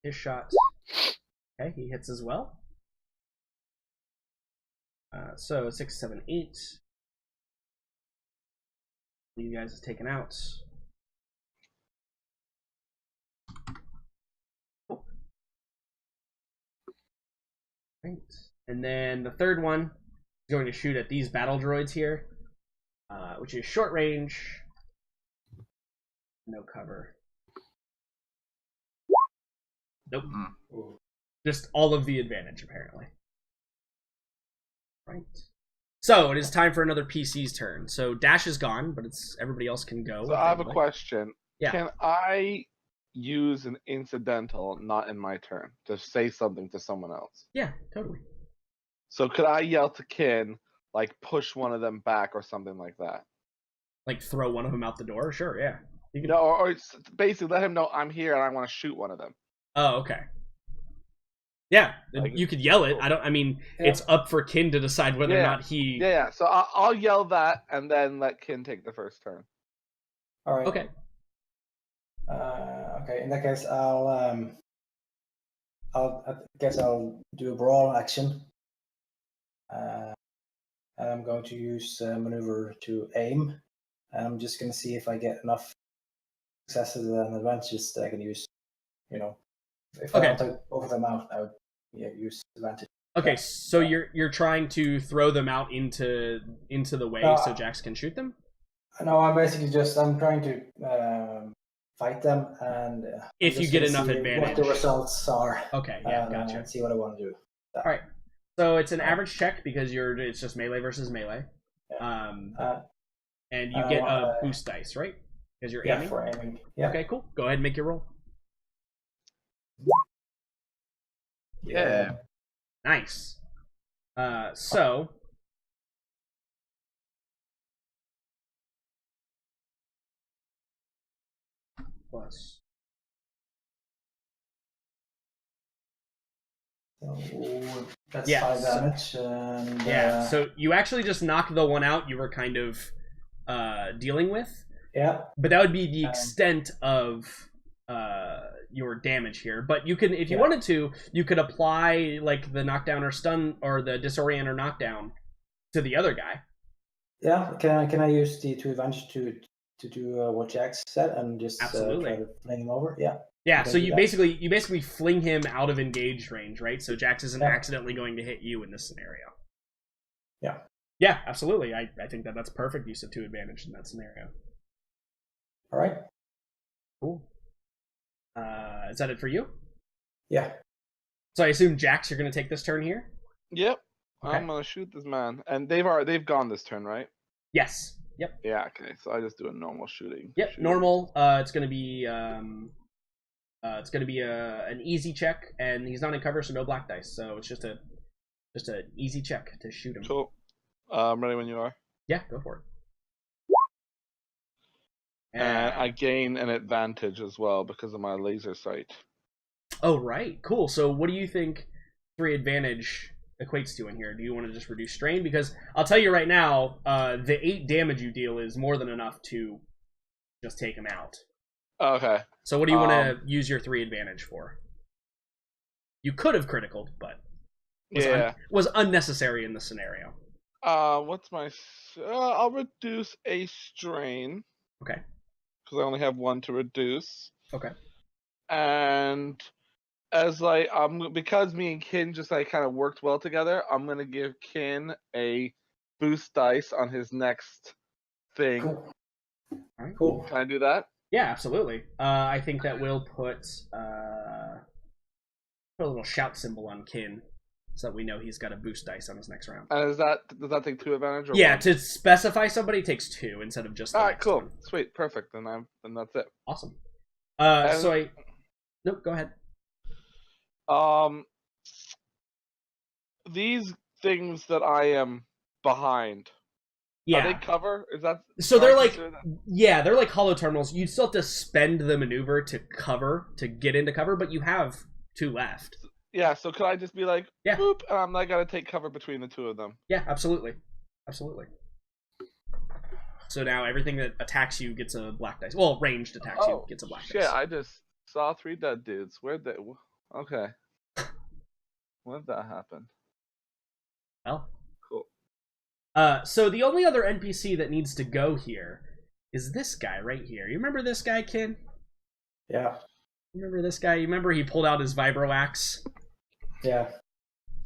His shot. Okay, he hits as well. So 6, 7, 8. You guys is taken out. Cool. Right. And then the third one is going to shoot at these battle droids here, which is short range. No cover. Nope. Just all of the advantage, apparently. Right. So it is time for another PC's turn. So Dash is gone, but it's everybody else can go. So I have a question. Yeah. Can I use an incidental, not in my turn, to say something to someone else? Yeah, totally. So could I yell to Kin, like push one of them back or something like that? Like throw one of them out the door? Sure, yeah. You can... No, or basically let him know I'm here and I want to shoot one of them. Oh, okay. Yeah, Like, you could yell it. I mean, it's up for Kin to decide whether or not he... Yeah, so I'll yell that and then let Kin take the first turn. All right. Okay. Okay. In that case, I guess I'll do a brawl action. And I'm going to use maneuver to aim. And I'm just going to see if I get enough successes and advantages that I can use. You know, if I don't take both of them out, I would use advantage. Okay, so you're trying to throw them out into the way so Jax can shoot them? No, I'm trying to fight them, and if you get enough advantage, what the results are. Okay, yeah, gotcha. And see what I want to do. All right, so it's an average check because it's just melee versus melee. Yeah. And you get a boost dice, right? Because you're aiming. For aiming. Yeah. Okay, cool. Go ahead and make your roll. Yeah. Nice. So. Plus. So that's 5 damage. And, so you actually just knocked the one out you were kind of dealing with. Yeah. But that would be the extent of your damage here. But you can, if you wanted to, you could apply like the knockdown or stun or the disorient or knockdown to the other guy. Yeah. Can I use the 2 advantage to do what Jax said and just try to fling him over? Yeah. Yeah, so you basically fling him out of engaged range, right? So Jax isn't accidentally going to hit you in this scenario. Yeah. Yeah, absolutely. I think that's perfect use of 2 advantage in that scenario. All right. Cool. Is that it for you? Yeah. So I assume Jax, you're going to take this turn here? Yep. Okay. I'm gonna shoot this man, and they've gone this turn, right? Yes. Yep. Yeah. Okay. So I just do a normal shooting. Yep. Normal. It's going to be an easy check, and he's not in cover, so no black dice. So it's just an easy check to shoot him. Cool. I'm ready when you are. Yeah, go for it. And I gain an advantage as well because of my laser sight. Oh, right. Cool. So what do you think 3 advantage equates to in here? Do you want to just reduce strain? Because I'll tell you right now, the 8 damage you deal is more than enough to just take him out. Okay. So what do you want to use your 3 advantage for? You could have criticaled, but was unnecessary in the scenario. What's my... I'll reduce a strain. Okay. Because I only have 1 to reduce. Okay. And as like because me and Kin just like kind of worked well together, I'm gonna give Kin a boost dice on his next thing. Cool. All right. Cool. Can I do that? Yeah, absolutely. I think that will put a little shout symbol on Kin, so that we know he's got a boost dice on his next round. And does that take 2 advantage? Or yeah, 1? to specify somebody takes 2 instead of just. All right, cool, one. sweet, perfect. Then that's it. Awesome. And... Nope. Go ahead. These things that I am behind. Yeah. Are they cover? Is that so? They're like they're like hollow terminals. You still have to spend the maneuver to get into cover, but you have 2 left. Yeah. So could I just be like, boop, and I'm not gonna take cover between the 2 of them? Yeah, absolutely. So now everything that attacks you gets a black dice. Well, ranged attacks you gets a black dice. Yeah, I just saw 3 dead dudes. Where'd they? Okay. When did that happen? Well. Cool. So the only other NPC that needs to go here is this guy right here. You remember this guy, Kin? Yeah. Remember this guy? You remember he pulled out his vibro axe? Yeah.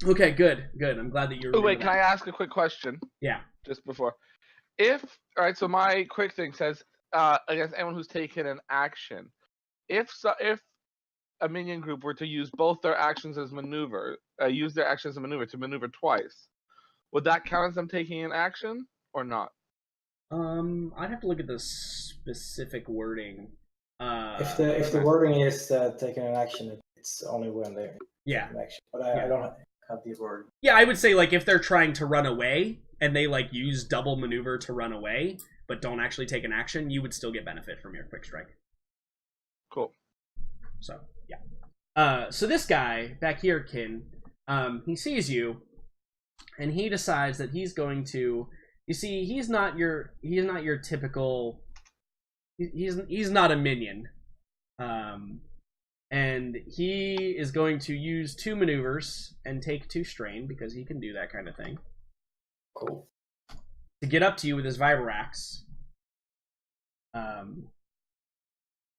Okay, good. I'm glad that you remember. Oh, wait, can I ask a quick question? Yeah. Just before. Alright, so my quick thing says, against anyone who's taken an action. If a minion group were to use both their actions as maneuver, use their actions as a maneuver to maneuver twice, would that count as them taking an action or not? I'd have to look at the specific wording. If the wording is taking an action, it's only when they take an action. But I don't have the word. Yeah, I would say like if they're trying to run away and they like use double maneuver to run away, but don't actually take an action, you would still get benefit from your quick strike. Cool. So yeah. So this guy back here, Kin, he sees you, and he decides that he's going to. You see, he's not your typical. He's not a minion. And he is going to use 2 maneuvers and take 2 strain because he can do that kind of thing. Cool. To get up to you with his Vibrax.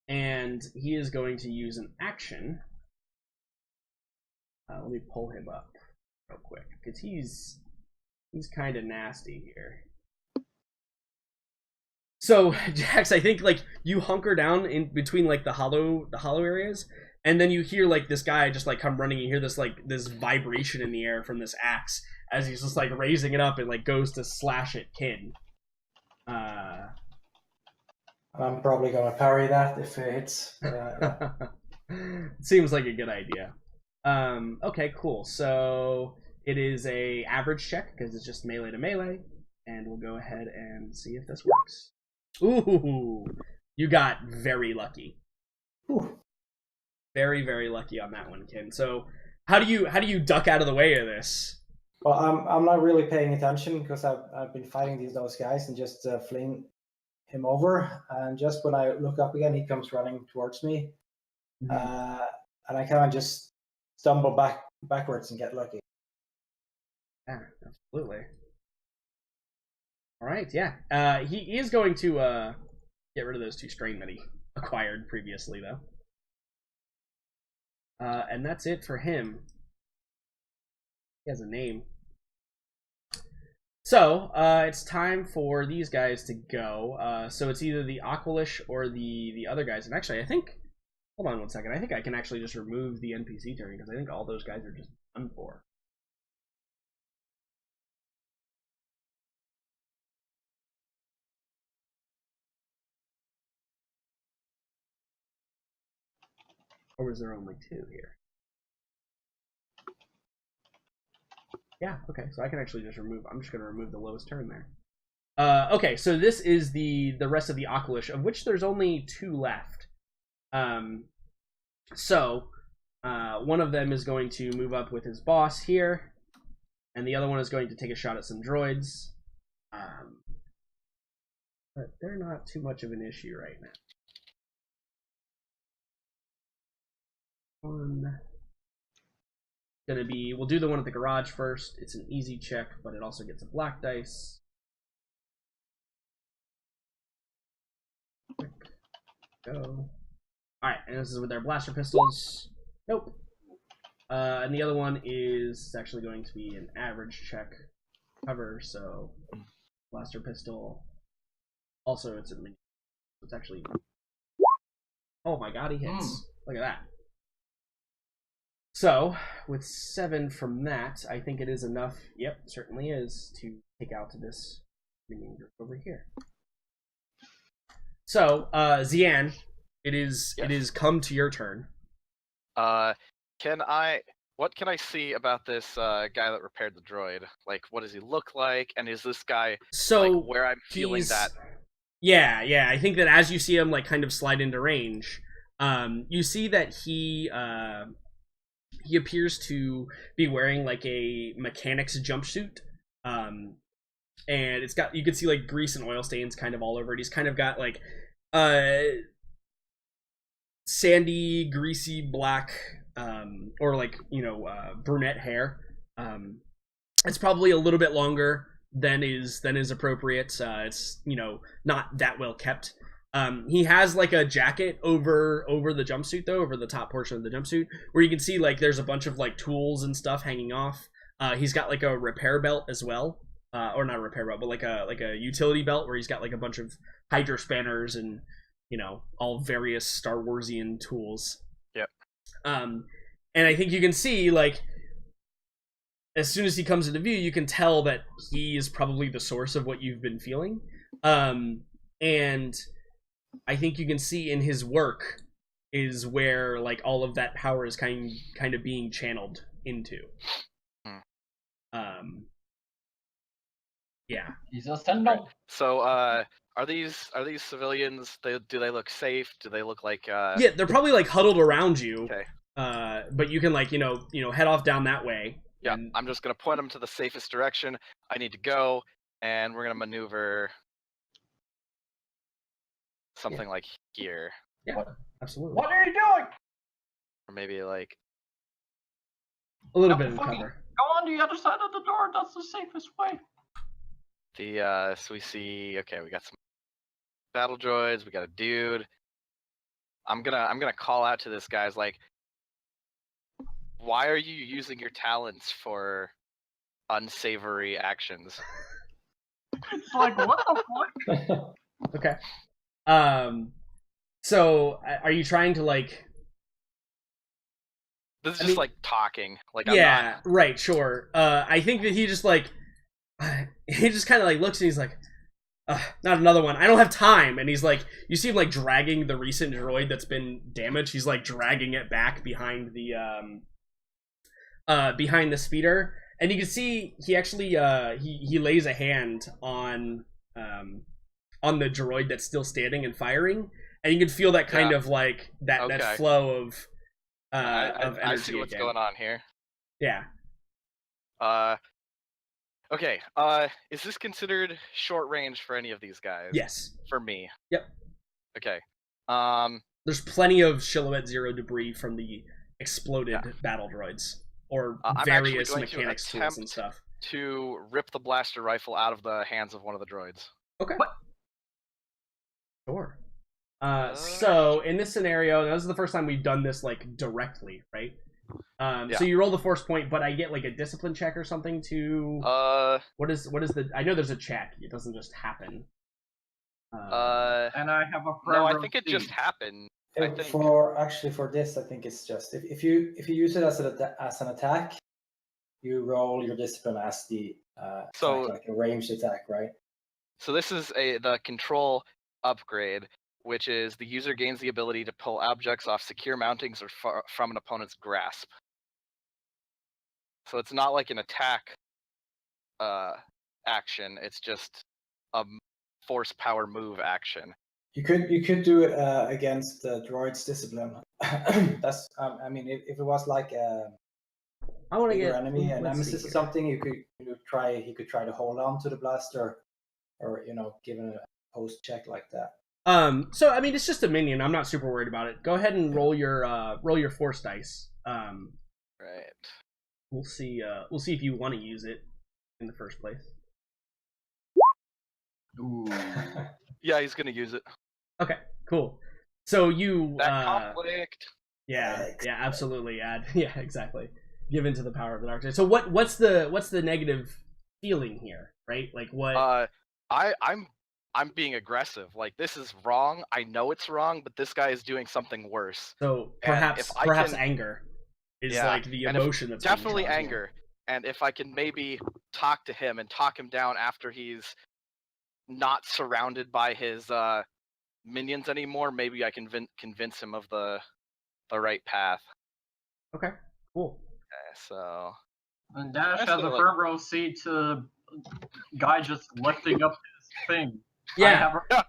And he is going to use an action. Let me pull him up real quick because he's kind of nasty here. So, Jax, I think like you hunker down in between like the hollow areas, and then you hear like this guy just like come running. You hear this vibration in the air from this axe as he's just like raising it up and like goes to slash at Kin. I'm probably gonna parry that if it hits. Seems like a good idea. Okay, cool. So it is a average check because it's just melee to melee, and we'll go ahead and see if this works. Ooh, you got very lucky. Ooh. Very, very lucky on that one, Kin. So how do you duck out of the way of this? Well, I'm not really paying attention because I've been fighting those guys and just fling him over. And just when I look up again, he comes running towards me, and I kind of just stumble backwards and get lucky. Yeah, absolutely. All right, yeah. He is going to get rid of those 2 strain that he acquired previously, though. And that's it for him. He has a name. So, it's time for these guys to go. So it's either the Aqualish or the other guys. And actually, I think... Hold on one second. I think I can actually just remove the NPC turn because I think all those guys are just done for. Or was there only 2 here? Yeah, okay, so I can actually just remove... I'm just going to remove the lowest turn there. Okay, so this is the rest of the Aqualish, of which there's only 2 left. So, one of them is going to move up with his boss here, and the other one is going to take a shot at some droids. But they're not too much of an issue right now. We'll do the one at the garage first. It's an easy check, but it also gets a black dice. Go. Alright, and this is with their blaster pistols. Nope. And the other one is actually going to be an average check cover, so blaster pistol. Also, it's actually... Oh my god, he hits. Look at that. So, with 7 from that, I think it is enough, yep, certainly is, to take out this remainder over here. So, Zian, it is come to your turn. What can I see about this guy that repaired the droid? Like, what does he look like? And is this guy like where I'm feeling that? Yeah, I think that as you see him like kind of slide into range, you see that he appears to be wearing like a mechanic's jumpsuit, and it's got, you can see like grease and oil stains kind of all over it. He's kind of got like sandy, greasy black, or like, you know, brunette hair. It's probably a little bit longer than is appropriate. It's, you know, not that well kept. He has like a jacket over the jumpsuit though, over the top portion of the jumpsuit, where you can see like there's a bunch of like tools and stuff hanging off. He's got like a repair belt as well, or not a repair belt, but like a utility belt where he's got like a bunch of hydro spanners and, you know, all various Star Warsian tools. Yep. And I think you can see like as soon as he comes into view, you can tell that he is probably the source of what you've been feeling. And I think you can see in his work is where like all of that power is kind of being channeled into. Yeah. He's a sentinel. So, are these civilians? Do they look safe? Do they look like? Yeah, they're probably like huddled around you. Okay. But you can like head off down that way. Yeah, and... I'm just gonna point them to the safest direction I need to go, and we're gonna maneuver something like here, Yeah, What? absolutely. What are you doing? or maybe like A little No, bit of fucking- cover. Go on the other side of the door. That's the safest way. the. So we see. Okay, we got some battle droids. We got a dude. I'm gonna call out to this guy's like, why are you using your talents for unsavory actions? It's like, what the fuck? Okay. So are you trying to like? This is I just mean- like talking. Like Yeah, right, sure. I think that he just like he just kind of like looks and he's like, not another one. I don't have time. And he's like, you see him like dragging the recent droid that's been damaged. He's like dragging it back behind the speeder, and you can see he actually he lays a hand on the droid that's still standing and firing, and you can feel that kind of like that Okay. flow of I energy see what's again. going on here. Yeah. Okay. Is this considered short range for any of these guys? Yes. For me. Yep. Okay. There's plenty of Silhouette Zero debris from the exploded battle droids, or I'm actually various going to mechanics tools and attempt stuff. to rip the blaster rifle out of the hands of one of the droids. Okay. Sure. So in this scenario, now this is the first time we've done this like directly, right? So you roll the force point, but I get like a discipline check or something to. What is the? I know there's a check. It doesn't just happen. And I have a No, I front think row it just seat. happened. I think. For this, I think it's just if you use it as an attack, you roll your discipline as the So- attack, like a ranged attack, right? So this is the control upgrade, which is the user gains the ability to pull objects off secure mountings or from an opponent's grasp. So it's not like an attack action. It's just a force power move action. You could do it against the droid's discipline. That's I mean, if it was like a I want to bigger get enemy, a let's nemesis see or here. something, he could try to hold on to the blaster, or give it a post check like that. So I mean, it's just a minion. I'm not super worried about it. Go ahead and roll your force dice. Right. We'll see if you want to use it in the first place. Ooh. Yeah, he's gonna use it. Okay, cool. So you That conflict. yeah, absolutely. Yeah, exactly. Give into the power of the dark side. So what's the negative feeling here, right? Like what? I'm being aggressive. Like, this is wrong. I know it's wrong, but this guy is doing something worse. So and perhaps if I can- anger is Yeah, like the and if- emotion that's being Definitely drawn here. anger. And if I can maybe talk to him and talk him down after he's not surrounded by his minions anymore, maybe I can convince him of the right path. Okay, cool. Okay, so And Dash That's has a like- front row seat to guy just lifting up his thing. I Yeah, have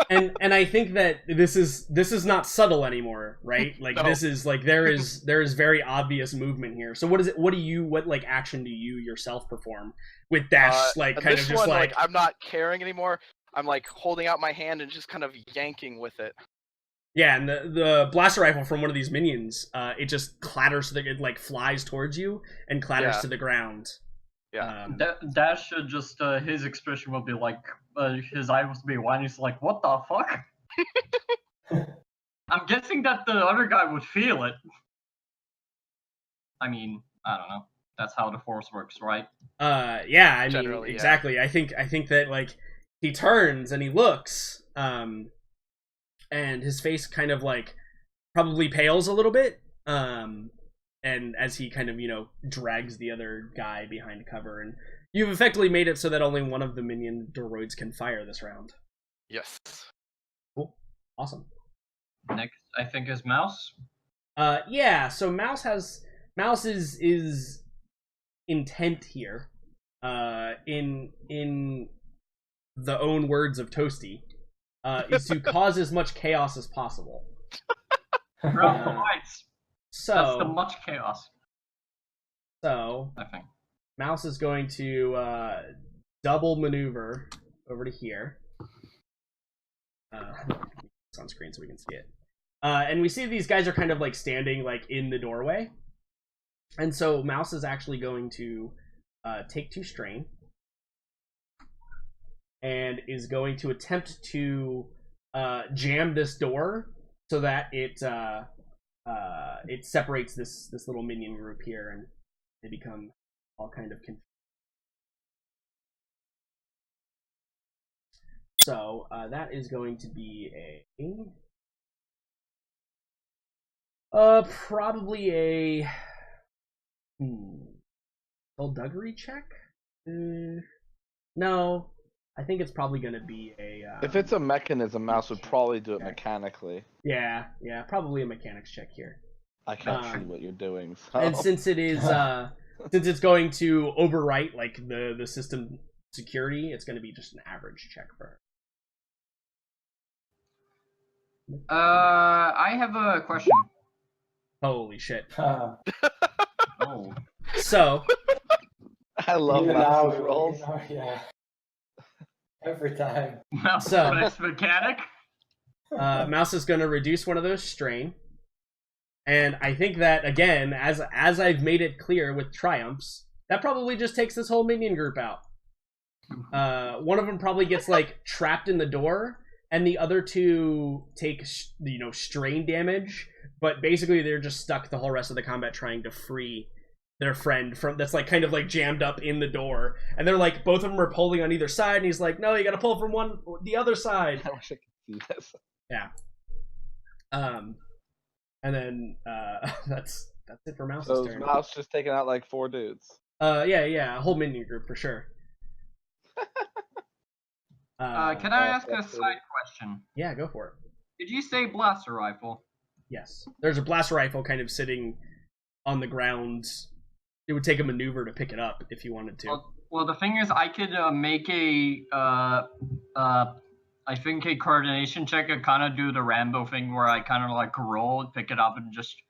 a- and I think that this is not subtle anymore, right? Like No. this is like there is very obvious movement here. So what like action do you yourself perform with Dash like and kind this of just one, like I'm not caring anymore. I'm like holding out my hand and just kind of yanking with it. yeah, and the blaster rifle from one of these minions, it just clatters it like flies towards you and clatters Yeah. to the ground. Yeah. Dash should just his expression will be like his eye will be wide. He's like, "What the fuck?" I'm guessing that the other guy would feel it. I mean, I don't know. That's how the force works, right? Yeah, I mean Generally, yeah. exactly. I think that like he turns and he looks, and his face kind of like probably pales a little bit, and as he kind of drags the other guy behind cover, and you've effectively made it so that only one of the minion droids can fire this round. Yes. Cool, awesome. Next, I think is Mouse. Yeah. So Mouse is intent here. in the own words of Toasty, is to cause as much chaos as possible. Throughout the lights. That's the So, much chaos, I think. Mouse is going to double maneuver over to here. It's on screen so we can see it. And we see these guys are kind of like standing like in the doorway. And so Mouse is actually going to take 2 strain and is going to attempt to jam this door so that it separates this little minion group here, and they become all kind of confused. So that is going to be probably a skullduggery check. No, I think it's probably going to be a. If it's a mechanism, Mouse would probably do it mechanically. Yeah, probably a mechanics check here. I can't see what you're doing. So. And since it is, since it's going to overwrite like the system security, it's going to be just an average check for her. I have a question. Holy shit! Oh. So. I love Mouse's rolls. Yeah. Every time. So, But it's mechanic? Mouse is going to reduce one of those strain. And I think that, again, as I've made it clear with triumphs, that probably just takes this whole minion group out. One of them probably gets, like, trapped in the door, and the other 2 take, strain damage, but basically they're just stuck the whole rest of the combat trying to free their friend from that's like kind of like jammed up in the door, and they're like both of them are pulling on either side, and he's like, no, you gotta pull from the other side. I wish I could see this. Yeah. And then that's it for Mouse's So turn. Mouse just taking out like 4 dudes. Yeah, a whole minion group for sure. Can I ask a side question? Yeah, go for it. Did you say blaster rifle? Yes, there's a blaster rifle kind of sitting on the ground. It would take a maneuver to pick it up if you wanted to. Well, the thing is, I could make I think a coordination check and kind of do the Rambo thing where I kind of like roll, pick it up, and just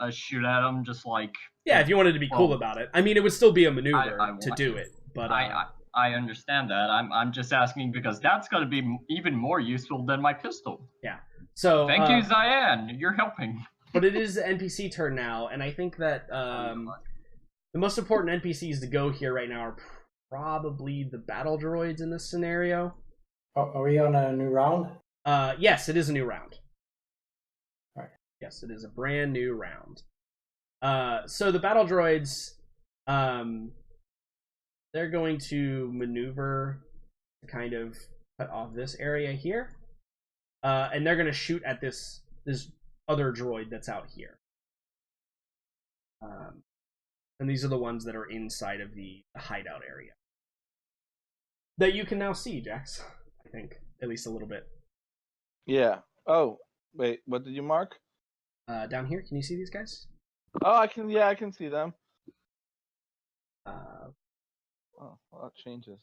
shoot at them, just like. Yeah, if you wanted to be cool about it. I mean, it would still be a maneuver to do it, but I understand that. I'm just asking because that's going to be even more useful than my pistol. Yeah. So thank you, Cyan. You're helping. But it is the NPC turn now, and I think that the most important NPCs to go here right now are probably the battle droids in this scenario. Are we on a new round? Yes, it is a new round. All right. Yes, it is a brand new round. So the battle droids, they're going to maneuver to kind of cut off this area here, and they're going to shoot at this other droid that's out here. And these are the ones that are inside of the hideout area that you can now see, Jax. I think at least a little bit. Yeah. Oh, wait. What did you mark? Down here, can you see these guys? Oh, I can. Yeah, I can see them. Oh, well, that changes.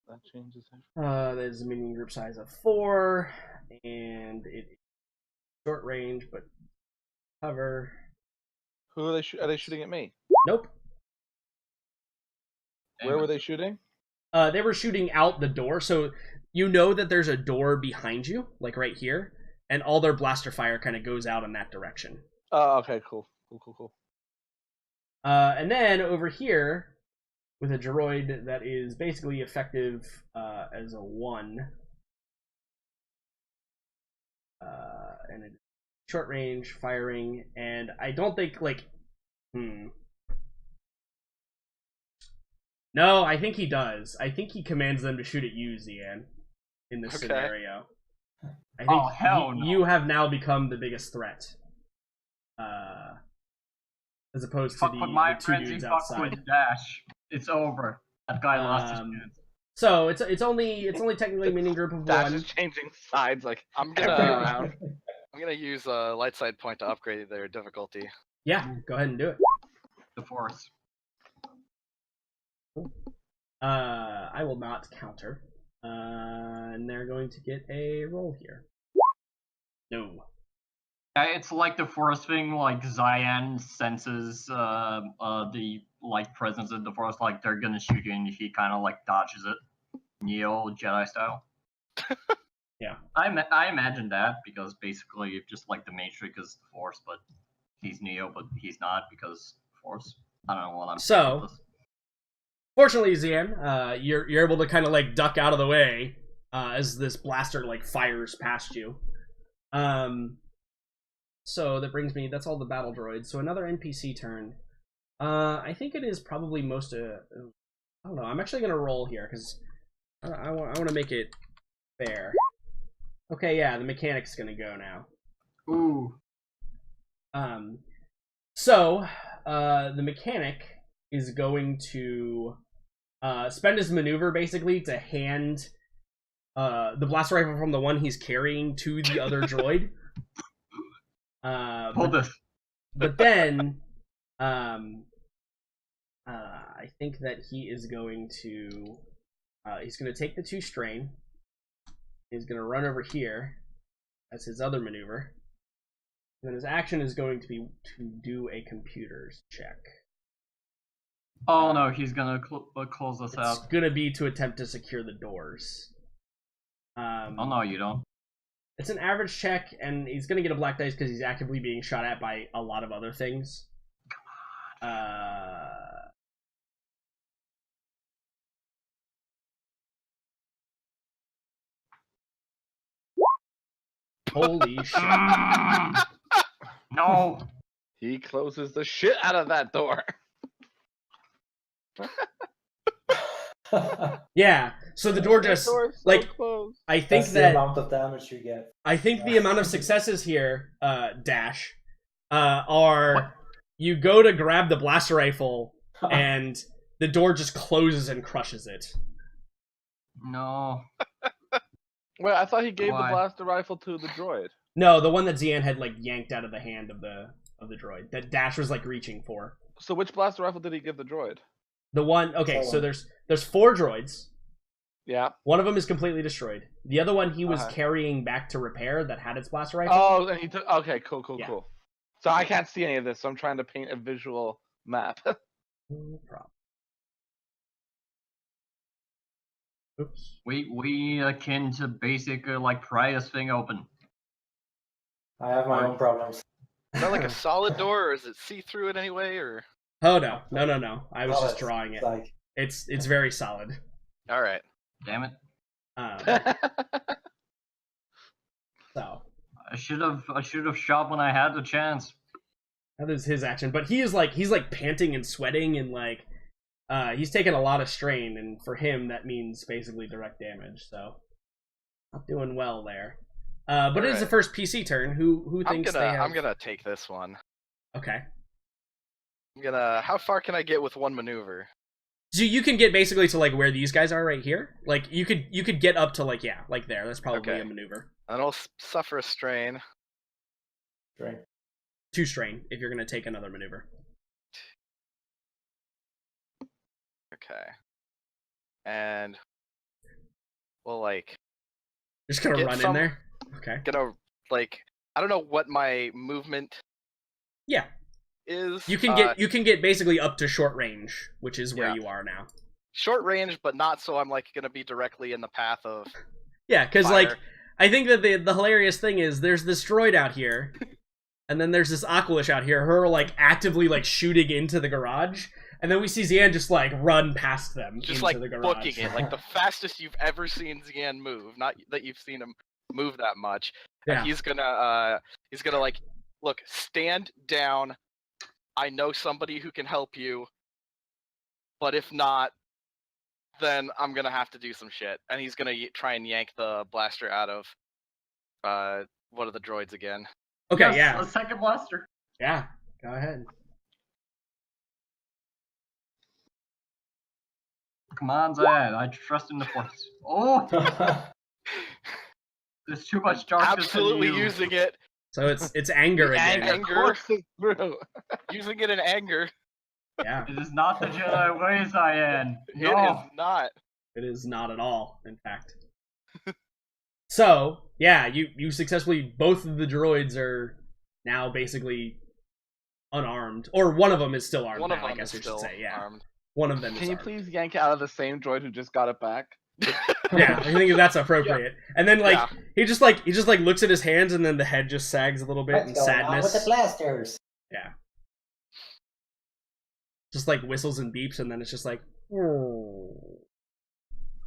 That changes. There's a minion group size of 4, and it is short range, but cover. Who are they? Are they shooting at me? Nope. Where were they shooting? They were shooting out the door, so you know that there's a door behind you, like right here, and all their blaster fire kind of goes out in that direction. Oh, okay, cool. And then over here, with a droid that is basically effective as a 1, and it's short range firing, and I don't think No, I think he does. I think he commands them to shoot at you, Zian, in this scenario. I think hell no. You have now become the biggest threat. As opposed to the 2 dudes outside. With Dash. It's over. That guy lost his chance. So it's only technically a mini group of Dash 1. is changing sides like I'm every round. gonna use a light side point to upgrade their difficulty. Yeah, go ahead and do it. The Force. I will not counter. And they're going to get a roll here. No. It's like the first thing, like Zion senses the like presence in the forest, like they're gonna shoot you, and he kind of like dodges it, Neo Jedi style. Yeah. I imagine that because basically just like the Matrix is the Force, but he's Neo, but he's not because Force. I don't know what I'm saying. So, fortunately, Zian, you're able to kind of like duck out of the way as this blaster like fires past you. So that brings me. That's all the battle droids. So another NPC turn. I think it is probably most. I don't know. I'm actually gonna roll here because I want to make it fair. Okay, yeah, the mechanic's gonna go now. Ooh. So the mechanic is going to spend his maneuver basically to hand the blaster rifle from the one he's carrying to the other droid. Hold this. But then, I think that he is going to he's going to take the 2 strain. He's going to run over here. That's his other maneuver. And then his action is going to be to do a computers check. Oh no, he's gonna close us out. It's going to be to attempt to secure the doors. Oh no, you don't. It's an average check, and he's going to get a black dice because he's actively being shot at by a lot of other things. Holy shit. No. He closes the shit out of that door. Yeah, so the door just like closed. I think That's that the amount of damage you get. I think the amount of successes here, Dash, are What? You go to grab the blaster rifle and the door just closes and crushes it. No. Wait, I thought he gave Why? the blaster rifle to the droid. No, the one that Zian had like yanked out of the hand of the droid that Dash was like reaching for. So which blaster rifle did he give the droid? The one, okay, So so there's 4 droids. Yeah. One of them is completely destroyed. The other one he was Uh-huh. carrying back to repair that had its blaster rifle. Oh, and he took. Okay, cool. Yeah. So I can't see any of this, so I'm trying to paint a visual map. No problem. Oops. We akin to basic like pry this thing open. I have my own problems. Is that like a solid door, or is it see through in any way, or? Oh no. I was No, just it's drawing it. Like, It's very solid. All right. Damn it. So I should have shot when I had the chance. that is his action, but he's like panting and sweating and like he's taking a lot of strain, and for him that means basically direct damage. So not doing well there. But it is the first PC turn. Who thinks they have? I'm gonna take this one. Okay. How far can I get with one maneuver? So you can get basically to like where these guys are right here. Like you could get up to like like there. That's probably Okay. a maneuver. And I'll suffer a strain. right. 2 strain if you're gonna take another maneuver. Okay. And well, like, Just gonna Get run in some- there. Okay. I don't know what my movement Yeah. is. You can get basically up to short range, which is where Yeah. you are now. Short range, but not so I'm like gonna be directly in the path of. Yeah, because Fire. like I think that the hilarious thing is there's this droid out here, and then there's this Aqualish out here. Her like actively like shooting into the garage, and then we see Zian just like run past them Just into like the garage. booking it, like the fastest you've ever seen Zian move. Not that you've seen him move that much. Yeah. And he's gonna like, look, stand down. I know somebody who can help you, but if not, then I'm gonna have to do some shit. And he's gonna try and yank the blaster out of one of the droids again. Okay, Yes, yeah, a second blaster. yeah. Go ahead. Come on, Zed. I trust in the force. Oh, there's too much darkness Absolutely in you. using it, So it's anger again. Anger. Coursing through. using it in anger. Yeah, It is not the Jedi way, Cyan. It No. is not. it is not at all, in fact. So, yeah, you successfully, both of the droids are now basically unarmed. Or one of them is still armed One of now, I them guess is we should still say, yeah. armed. One of them is Can you armed. please yank it out of the same droid who just got it back? Yeah, I think that's appropriate. And then Yeah. he just looks at his hands and then the head just sags a little bit in What's going on with the sadness. blasters? Yeah. Just like whistles and beeps and then it's just like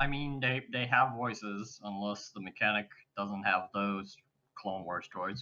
I mean, they have voices, unless the mechanic doesn't have those Clone Wars droids.